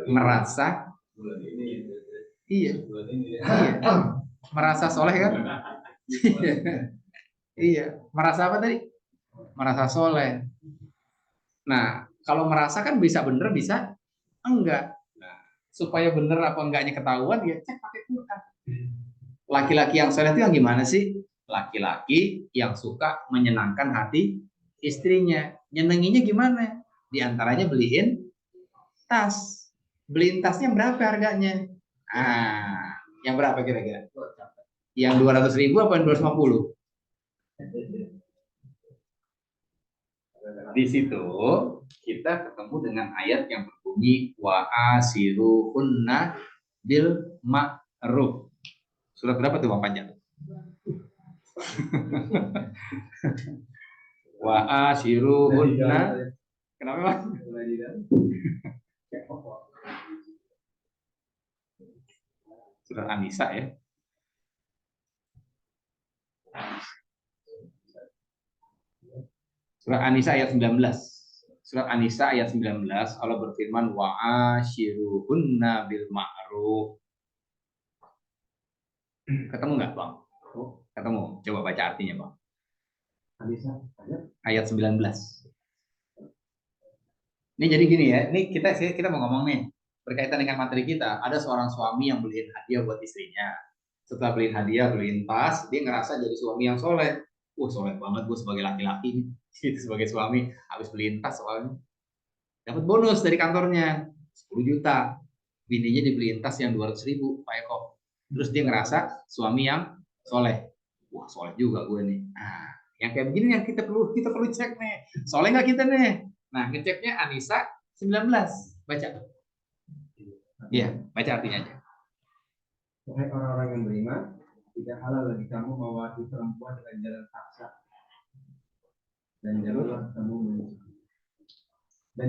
Merasa iya. Merasa soleh kan? Iya, merasa apa tadi? Merasa soleh. Nah, kalau merasa kan bisa bener, bisa enggak. Nah, supaya bener apa enggaknya ketahuan, ya cek pakai Quran. Laki-laki yang soleh itu yang gimana sih? Laki-laki yang suka menyenangkan hati istrinya. Nyenenginya gimana? Di antaranya beliin tas. Beliin tasnya berapa harganya? Yang berapa kira-kira? Yang 200.000 apa yang 250? Di situ kita ketemu dengan ayat yang berbunyi wa asiruhunna bil ma'ruf. Surat berapa tuh Bang Panjang? Wa asiruhunna. Kenapa Bang? Surat An-Nisa ya. Surat An-Nisa ayat 19. Surat An-Nisa ayat 19 Allah berfirman wa ashiruhunna bil ma'ruf. Ketemu nggak Bang? Ketemu. Coba baca artinya Bang. An-Nisa Ayat 19. Ini jadi gini ya. Ini kita mau ngomong nih berkaitan dengan materi kita. Ada seorang suami yang beliin hadiah buat istrinya. Setelah beliin hadiah, beliin tas, dia ngerasa jadi suami yang soleh. Soleh banget gue sebagai laki-laki. Gitu sebagai suami habis beliin tas soalnya. Dapat bonus dari kantornya 10 juta. Bininya dibeliin tas yang 200.000 Pak Eko. Terus dia ngerasa suami yang soleh. Wah soleh juga gue nih. Nah, yang kayak begini yang kita perlu cek nih. Soleh nggak kita nih? Nah ngeceknya Anissa 19. Baca. Iya, baca artinya aja. Wahai orang-orang yang beriman, tidak halal bagi kamu mewakili perempuan dengan jalan paksa. Dan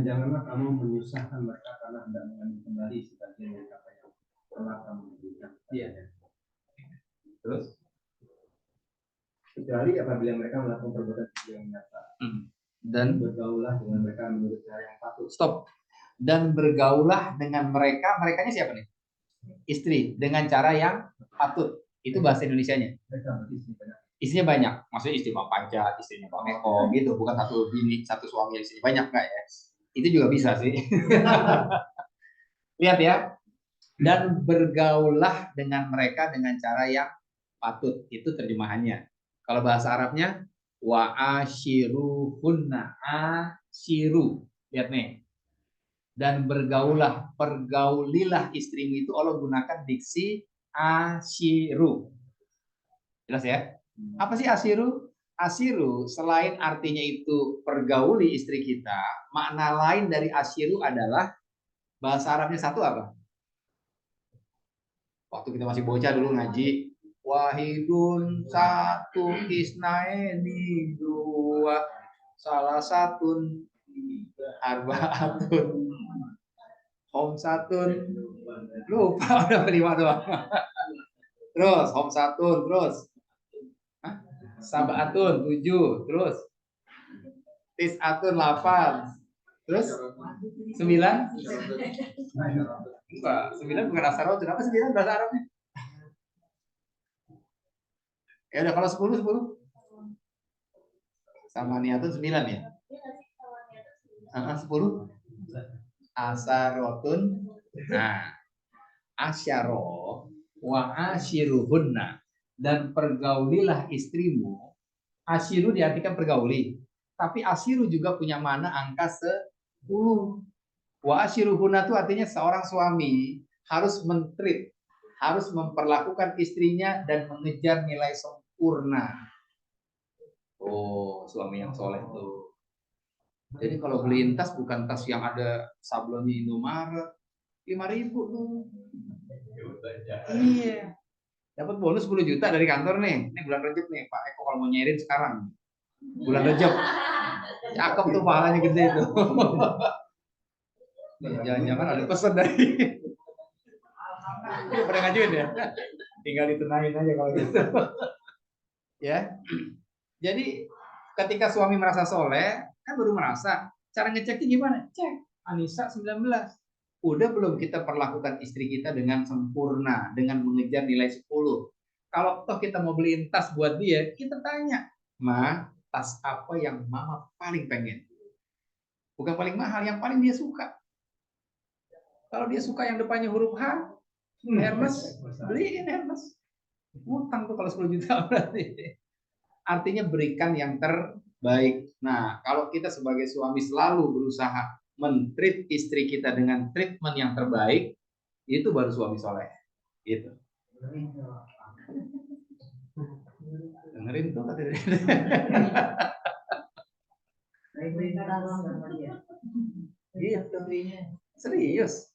janganlah kamu menyusahkan mereka karena hendak mengambil kembali sebagian dari apa yang telah kamu berikan. Iya. Terus? Kecuali apabila mereka melakukan perbuatan yang nyata. Dan bergaulah dengan mereka menurut cara yang patut. Stop. Dan bergaulah dengan mereka. Merekanya siapa nih? Istri. Dengan cara yang patut. Itu bahasa Indonesianya. Istrinya banyak. Maksudnya istri Bang Panjat, istrinya Bang Eko gitu. Bukan satu bini, satu suami yang istrinya banyak enggak ya? Itu juga bisa sih. Lihat ya. Dan bergaulah dengan mereka dengan cara yang patut. Itu terjemahannya. Kalau bahasa Arabnya wa ashiruhunna, ashiru. Lihat nih. Dan bergaulah, pergaulilah istrimu itu Allah gunakan diksi ashiru. Jelas ya? Apa sih ashiru? Ashiru selain artinya itu pergauli istri kita, makna lain dari ashiru adalah bahasa Arabnya satu apa? Waktu kita masih bocah dulu ngaji, wahidun satu, isnaini dua, salah satun arbaatun, homsatun, lupa udah 5 doang. Terus homsatun, terus sabatun 7, terus tisatun 8, terus 9. Enggak, 9 bukan asarotun. Apa 9 bahasa Arabnya? Ya udah kalau 10 sama niatun 9 ya. 10 asarotun. Nah, asyaro wa ashiruhunna, dan pergaulilah istrimu. Ashiru diartikan pergauli, tapi ashiru juga punya makna angka 10. Wa ashiruhunna itu artinya seorang suami harus mentreat, harus memperlakukan istrinya dan mengejar nilai sempurna. Oh, suami yang soleh tuh. Jadi kalau beliin tas bukan tas yang ada sablonnya Indomaret 5.000 tuh. Iya. Dapat bonus 10 juta dari kantor nih. Ini bulan Rejab nih, Pak Eko kalau mau nyairin sekarang. Bulan Rejab. Cakep tuh, pahalanya gede tuh. Jangan-jangan ada pesan dari udah pada ngajuin ya. Tinggal ditenain aja kalau gitu. Ya. Jadi ketika suami merasa soleh, kan baru merasa. Cara ngeceknya gimana? Cek Anissa 19. Udah belum kita perlakukan istri kita dengan sempurna, dengan mengejar nilai 10. Kalau toh kita mau beliin tas buat dia, kita tanya, Ma, tas apa yang Mama paling pengen? Bukan paling mahal, yang paling dia suka. Kalau dia suka yang depannya huruf H, Hermes, beliin Hermes. Utang tuh kalau 10 juta berarti. Artinya berikan yang terbaik. Nah, kalau kita sebagai suami selalu berusaha men-treat istri kita dengan treatment yang terbaik, itu baru suami soleh. Gitu. Dengerin tuh kata dia. Gitu. Serius.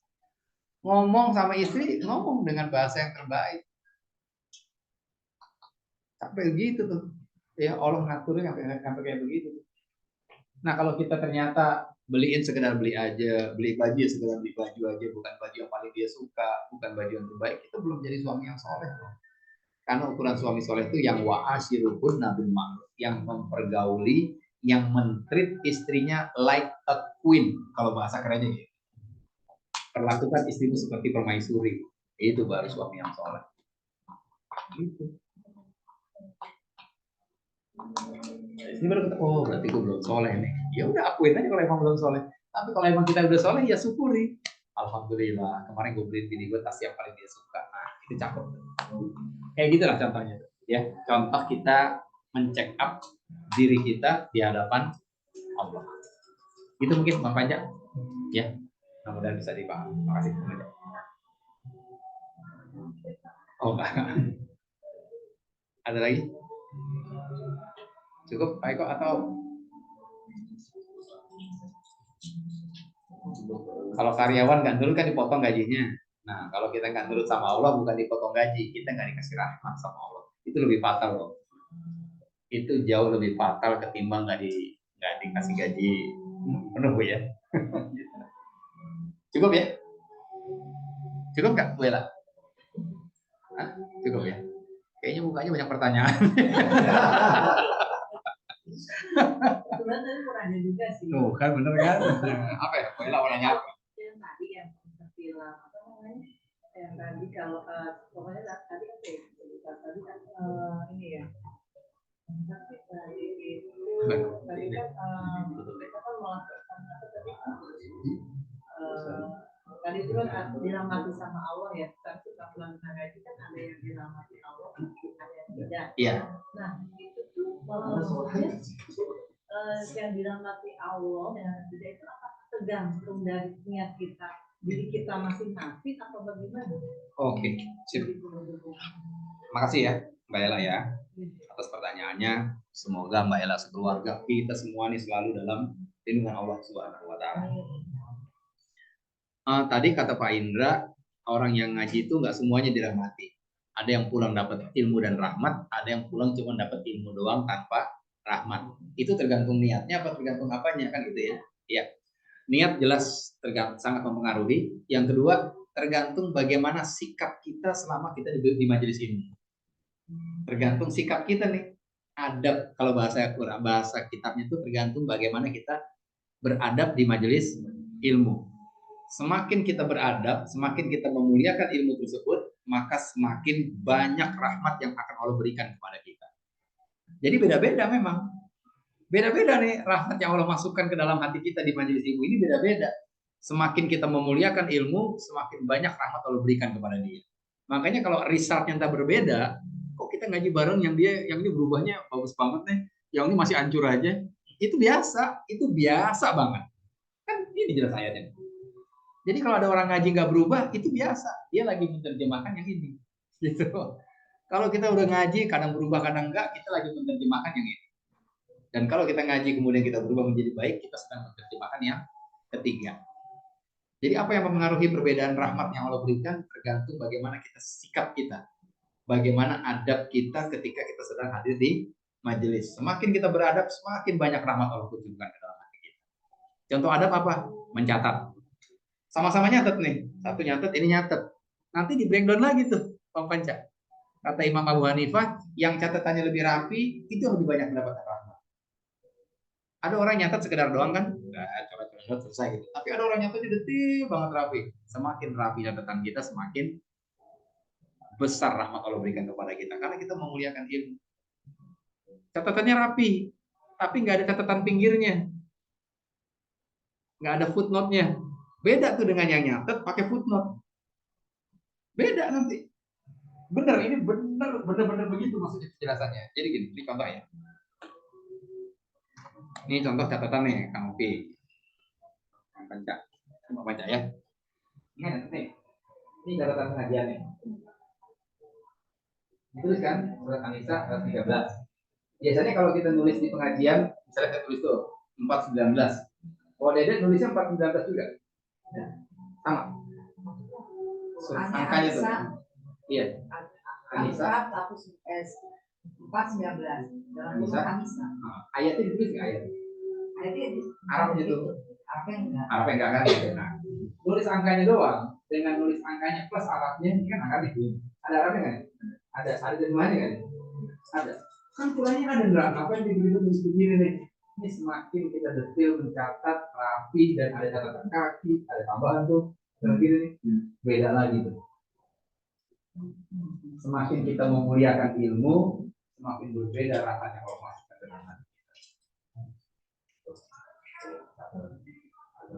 Ngomong sama istri, ngomong dengan bahasa yang terbaik. Sampai begitu tuh. Ya Allah ngaturnya sampai kayak begitu. Nah, kalau kita ternyata beliin sekedar beli aja, beli baju ya sekedar beli baju aja, bukan baju yang paling dia suka, bukan baju yang terbaik, itu belum jadi suami yang soleh. Karena ukuran suami soleh itu yang wa'ashiruhunna bil ma'ruf, yang mempergauli, yang mentreat istrinya like a queen, kalau bahasa kerennya gitu. Perlakukan istrimu seperti permaisuri, itu baru suami yang soleh. Gitu. Ini baru kata, oh berarti gue belum soleh nih. Ya udah akuin aja kalau emang belum soleh. Tapi kalau emang kita udah soleh ya syukuri. Alhamdulillah. Kemarin gue beliin bini gue tas yang paling dia suka. Nah, itu cakep. Kayak gitulah contohnya. Ya, contoh kita men-check up diri kita di hadapan Allah. Itu mungkin Bang Panca. Ya, mudah-mudahan bisa dipahami. Makasih Bang Panca. Oh enggak. Ada lagi? Cukup Pak Eko atau kalau karyawan nggak nurut kan dipotong gajinya. Nah, kalau kita nggak nurut sama Allah bukan dipotong gaji, kita nggak dikasih rahmat sama Allah. Itu lebih fatal loh. Itu jauh lebih fatal ketimbang nggak dikasih gaji penuh ya. Cukup ya? Cukup nggak Bu Ella? Hah? Cukup ya? Kayaknya mukanya banyak pertanyaan. Kebetulan tadi mau nanya juga sih. Tuh kan bener kan? Apa ya? Bu Ella mau nanya apa? Yang tadi yang film apa namanya? Yang tadi kalau pokoknya tadi kan tadi kan ini ya. Tapi tadi itu tadi kan kita kan melakukan apa tadi? Tadi itu kan dirahmati sama Allah ya. Tapi kalau ngaji kan ada yang dirahmati Allah, ada yang tidak. Iya. Nah itu tuh maksudnya yang dirahmati Allah dan tidak itu apa tergantung dari niat kita, diri kita masing-masing atau bagaimana? Oke, sip. Makasih ya Mbak Ella ya atas pertanyaannya. Semoga Mbak Ella sekeluarga kita semua nih selalu dalam lindungan Allah Subhanahu wa taala. Tadi kata Pak Indra, orang yang ngaji itu nggak semuanya dirahmati. Ada yang pulang dapat ilmu dan rahmat, ada yang pulang cuma dapat ilmu doang tanpa rahmat. Itu tergantung niatnya apa tergantung apanya kan gitu ya. Iya. Niat jelas sangat mempengaruhi. Yang kedua, tergantung bagaimana sikap kita selama kita di majelis ilmu. Tergantung sikap kita nih. Adab kalau bahasa kitabnya itu tergantung bagaimana kita beradab di majelis ilmu. Semakin kita beradab, semakin kita memuliakan ilmu tersebut, maka semakin banyak rahmat yang akan Allah berikan kepada kita. Jadi beda-beda memang. Beda-beda nih rahmat yang Allah masukkan ke dalam hati kita di majelis ilmu ini beda-beda. Semakin kita memuliakan ilmu, semakin banyak rahmat Allah berikan kepada dia. Makanya kalau resultnya entah berbeda, kok kita ngaji bareng yang ini berubahnya bagus banget nih, yang ini masih hancur aja. Itu biasa banget. Kan ini jelas ayatnya. Jadi kalau ada orang ngaji nggak berubah, itu biasa. Dia lagi menerjemahkan yang ini. Gitu. Kalau kita udah ngaji, kadang berubah, kadang enggak, kita lagi menerjemahkan yang ini. Dan kalau kita ngaji kemudian kita berubah menjadi baik, kita sedang menerjemahkan yang ketiga. Jadi apa yang mempengaruhi perbedaan rahmat yang Allah berikan tergantung bagaimana kita sikap kita. Bagaimana adab kita ketika kita sedang hadir di majelis. Semakin kita beradab, semakin banyak rahmat Allah kunjungkan ke dalam hati kita. Contoh adab apa? Mencatat. Sama-sama nyatet nih. Satu nyatet, ini nyatet. Nanti di breakdown lagi tuh, Bang Panca. Kata Imam Abu Hanifah, yang catatannya lebih rapi, itu lebih banyak mendapatkan rahmat. Ada orang nyatet sekedar doang kan, coba selesai gitu. Tapi ada orang nyatetnya detail banget rapi. Semakin rapi catatan kita, semakin besar rahmat Allah berikan kepada kita. Karena kita memuliakan ilmu. Catatannya rapi, tapi nggak ada catatan pinggirnya. Nggak ada footnote-nya. Beda tuh dengan yang nyatet pakai footnote. Beda nanti. Bener, ini bener begitu maksudnya penjelasannya. Jadi gini, ini contoh ya. Ini contoh catatan nih, Kang Upi. Kang Panca. Kang Panca ya. Ini nih. Ini catatan pengajiannya. Ditulis kan, surat An-Nisa ayat 13. Biasanya kalau kita nulis di pengajian, misalnya saya tulis tuh 419. Kalau Dede nulisnya 419 juga. Ya. Sama. Angkanya tuh. Iya. An-Nisa 419 dalam An-Nisa. An-Nisa. Ayatnya ditulis nggak ayat? Ayatnya Arabnya tuh. Arabnya enggak kan? Nah, nulis angkanya doang. Dengan nulis angkanya plus Arabnya, ini kan angka itu. Ada Arabnya nggak? Ada jumlahnya kan? Ada. Kan kurangnya ada nggak? Apa yang diberi tulis begini nih? Ini semakin kita detail mencatat rapi dan ada catatan kaki, ada tambahan tuh. Dan gini nih, beda lagi tuh. Semakin kita memuliakan ilmu, semakin berbeda rasanya kalau masuk ke dalam hati kita.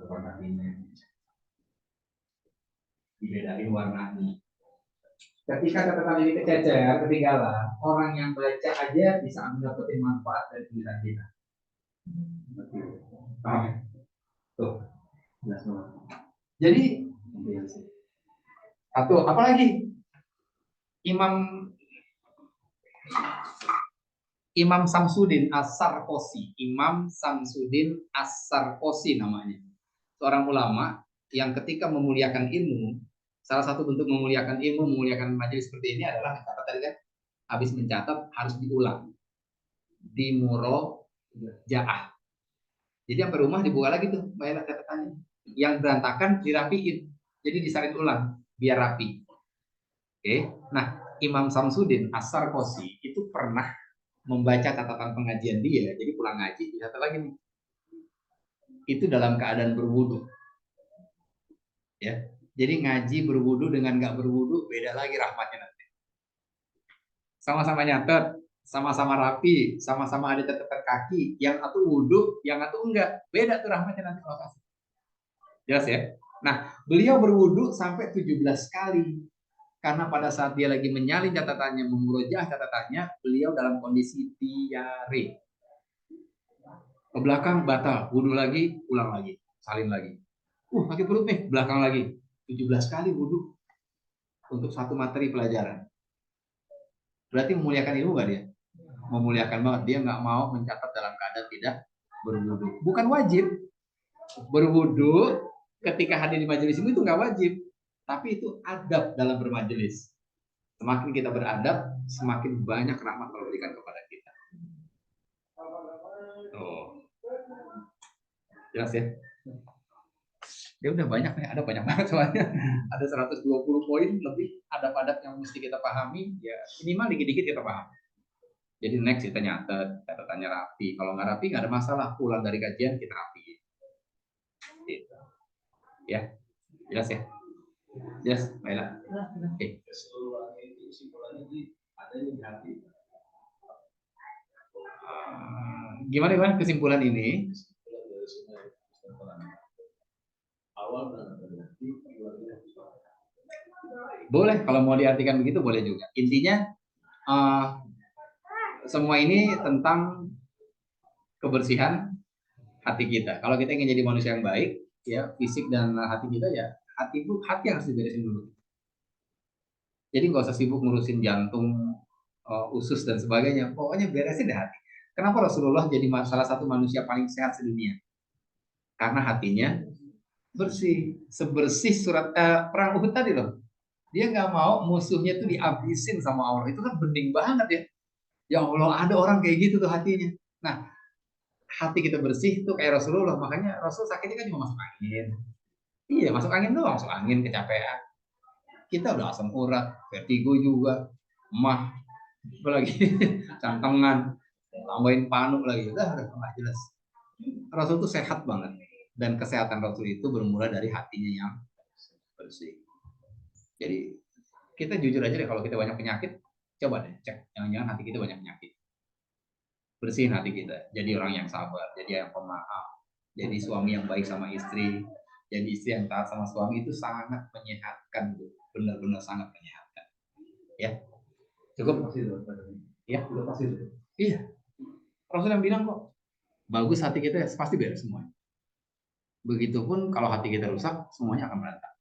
Warna ini dibedain warnanya. Ketika catatan ini kececer, ketinggalan, orang yang baca aja bisa mendapatkan manfaat dari tulisan kita. Paham ya? Tuh. Jelas banget. Jadi, satu, apa lagi? Imam Samsudin As-Sarkosi. Imam Samsudin As-Sarkosi namanya. Seorang ulama yang ketika memuliakan ilmu, salah satu bentuk memuliakan ilmu, memuliakan majelis seperti ini adalah mencatat tadi kan, habis mencatat harus diulang, dimurojaah. Jadi sampai rumah dibuka lagi tuh bayar catatannya. Yang berantakan dirapiin, jadi disalin ulang biar rapi. Oke, nah Imam Samsudin As-Sarkosi itu pernah membaca catatan pengajian dia, jadi pulang ngaji dicatat lagi nih. Itu dalam keadaan berwudu. Ya, jadi ngaji berwudu dengan nggak berwudu beda lagi rahmatnya nanti. Sama-sama nyatet, sama-sama rapi, sama-sama ada catatan kaki, yang satu wudu, yang satu enggak, beda tuh rahmatnya nanti kalau kasih. Jelas ya? Nah, beliau berwudu sampai 17 kali. Karena pada saat dia lagi menyalin catatannya, memurojaah catatannya, beliau dalam kondisi diare. Ke belakang batal, wudu lagi, ulang lagi, salin lagi. Sakit perut nih, belakang lagi. 17 kali wudhu untuk satu materi pelajaran. Berarti memuliakan ilmu gak dia? Memuliakan banget. Dia nggak mau mencatat dalam keadaan tidak berwudhu. Bukan wajib. Berwudhu ketika hadir di majelis ilmu itu nggak wajib. Tapi itu adab dalam bermajelis. Semakin kita beradab, semakin banyak rahmat Allah berikan kepada kita. Jelas ya? Dia udah banyak nih, ada banyak banget soalnya. Ada 120 poin lebih adab-adab yang mesti kita pahami, ya minimal dikit-dikit kita paham. Jadi next kita nyatet, catatannya rapi. Kalau nggak rapi nggak ada masalah, pulang dari kajian kita rapi. Gitu. Ya, jelas ya? Jelas, baiklah. Oke. Gimana kesimpulan ini? Boleh, kalau mau diartikan begitu boleh juga. Intinya semua ini tentang kebersihan hati kita. Kalau kita ingin jadi manusia yang baik, ya fisik dan hati kita ya hati yang harus diberesin dulu. Jadi nggak usah sibuk ngurusin jantung, usus dan sebagainya. Pokoknya beresin deh hati. Kenapa Rasulullah jadi salah satu manusia paling sehat sedunia? Karena hatinya bersih, sebersih surat perang Uhud tadi loh. Dia nggak mau musuhnya tuh dihabisin sama Allah. Itu kan bening banget ya. Ya Allah, ada orang kayak gitu tuh hatinya. Nah, hati kita bersih tuh kayak Rasulullah. Makanya Rasul sakitnya kan cuma masuk angin. Iya, masuk angin doang, masuk angin, kecapean. Kita udah asam urat, vertigo juga, emah, apalagi cantengan, tambahin panu lagi. Udah nggak jelas. Rasul tuh sehat banget. Dan kesehatan Rasul itu bermula dari hatinya yang bersih. Jadi kita jujur aja deh, kalau kita banyak penyakit, coba deh cek, jangan-jangan hati kita banyak penyakit. Bersihin hati kita, jadi orang yang sabar, jadi yang pemaaf, jadi suami yang baik sama istri, jadi istri yang taat sama suami, itu sangat menyehatkan, benar-benar sangat menyehatkan. Ya, cukup. Ya, udah pasti. Iya, Rasul yang bilang kok, bagus hati kita pasti beres semua. Begitupun kalau hati kita rusak, semuanya akan berantakan.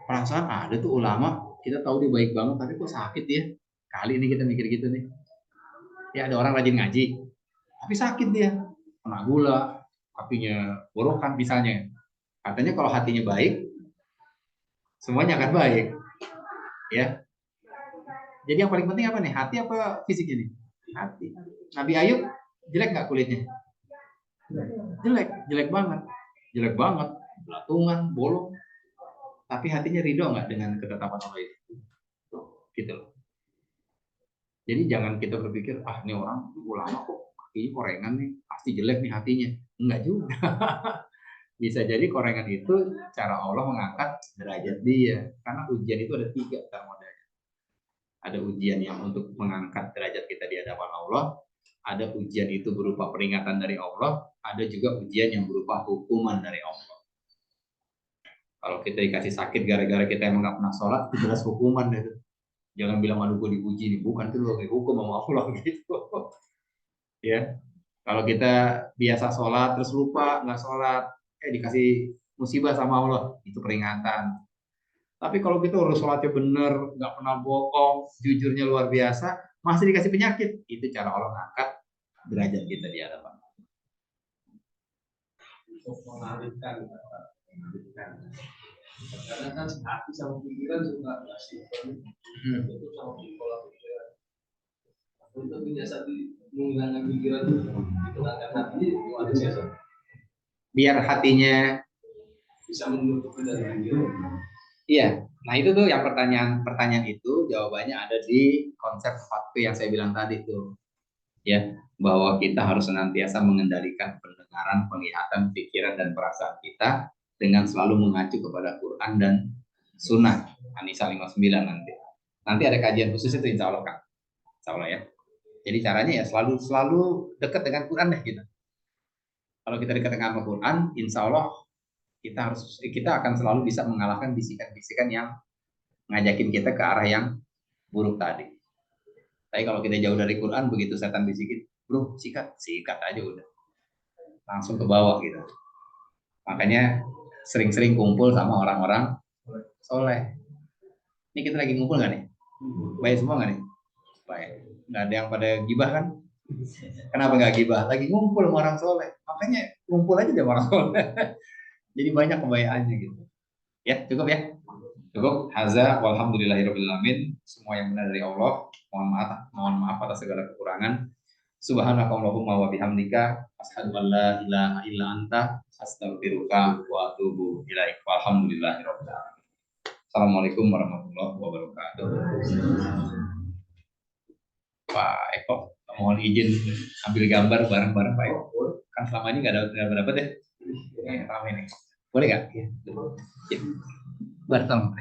Perasaan ada tuh ulama, kita tahu dia baik banget, tapi kok sakit ya. Kali ini kita mikir gitu nih. Ya ada orang rajin ngaji, tapi sakit dia. Kena gula, hatinya borokan misalnya. Katanya kalau hatinya baik, semuanya akan baik. Ya. Jadi yang paling penting apa nih? Hati apa fisik ini? Hati. Nabi Ayub, jelek nggak kulitnya? Jelek banget. Jelek banget. Belatungan, bolong. Tapi hatinya ridho nggak dengan ketetapan Allah itu? Gitu loh. Jadi jangan kita berpikir, ini orang ulama kok kakinya korengan nih, pasti jelek nih hatinya. Enggak juga. Bisa jadi korengan itu cara Allah mengangkat derajat dia. Karena ujian itu ada 3 modalnya. Ada ujian yang untuk mengangkat derajat kita di hadapan Allah, ada ujian itu berupa peringatan dari Allah, ada juga ujian yang berupa hukuman dari Allah. Kalau kita dikasih sakit gara-gara kita emang nggak pernah sholat, itu jelas hukuman deh. Jangan bilang aduh gue dipuji nih, bukan itu lagi hukum sama Allah gitu. Ya, kalau kita biasa sholat terus lupa nggak sholat, dikasih musibah sama Allah, itu peringatan. Tapi kalau kita urus sholatnya bener, nggak pernah bohong, jujurnya luar biasa, masih dikasih penyakit, itu cara Allah ngangkat derajat kita di hadapan. Untuk mengalihkan, karena kan hati sama pikiran juga nggak sinkron. Itu sama pola pikiran. Untuk biasa menghilangkan pikiran itu akan hati gimana sih? Biar hatinya Bisa menutup dari pikiran. iya. Nah itu tuh yang pertanyaan itu jawabannya ada di konsep fakta yang saya bilang tadi tuh, ya, bahwa kita harus senantiasa mengendalikan pendengaran, penglihatan, pikiran dan perasaan kita dengan selalu mengacu kepada Quran dan Sunnah. An-Nisa 59 nanti. Nanti ada kajian khusus itu insya Allah kan, insya Allah ya. Jadi caranya ya selalu dekat dengan Quran deh kita. Kalau kita dekat dengan Al-Quran, insya Allah kita akan selalu bisa mengalahkan bisikan-bisikan yang ngajakin kita ke arah yang buruk tadi. Tapi kalau kita jauh dari Quran, begitu setan bisikin, bro, sikat aja udah, langsung ke bawah gitu. Makanya sering-sering kumpul sama orang-orang soleh. Ini kita lagi ngumpul nggak nih? Baik semua nggak nih? Baik. Nggak ada yang pada gibah kan? Kenapa nggak gibah? Lagi ngumpul sama orang soleh. Makanya ngumpul aja sama orang soleh. Jadi banyak kebayaannya gitu. Ya, cukup ya. Cukup. Haza walhamdulillahirabbil alamin. Semua yang benar dari Allah. Mohon maaf atas segala kekurangan. Subhanakallahumma wa bihamdika asyhadu an la ilaha illa anta astaghfiruka wa atubu ilaik. Walhamdulillahirabbil alamin. Assalamualaikum warahmatullahi wabarakatuh. Pak Eko, mohon izin ambil gambar bareng-bareng Pak Eko. Kan selama ini nggak dapat ya. Ramai nih. Boleh nggak? Ya. Bareng.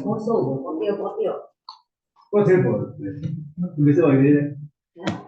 Foto. Kok saya boleh? Bisa ini.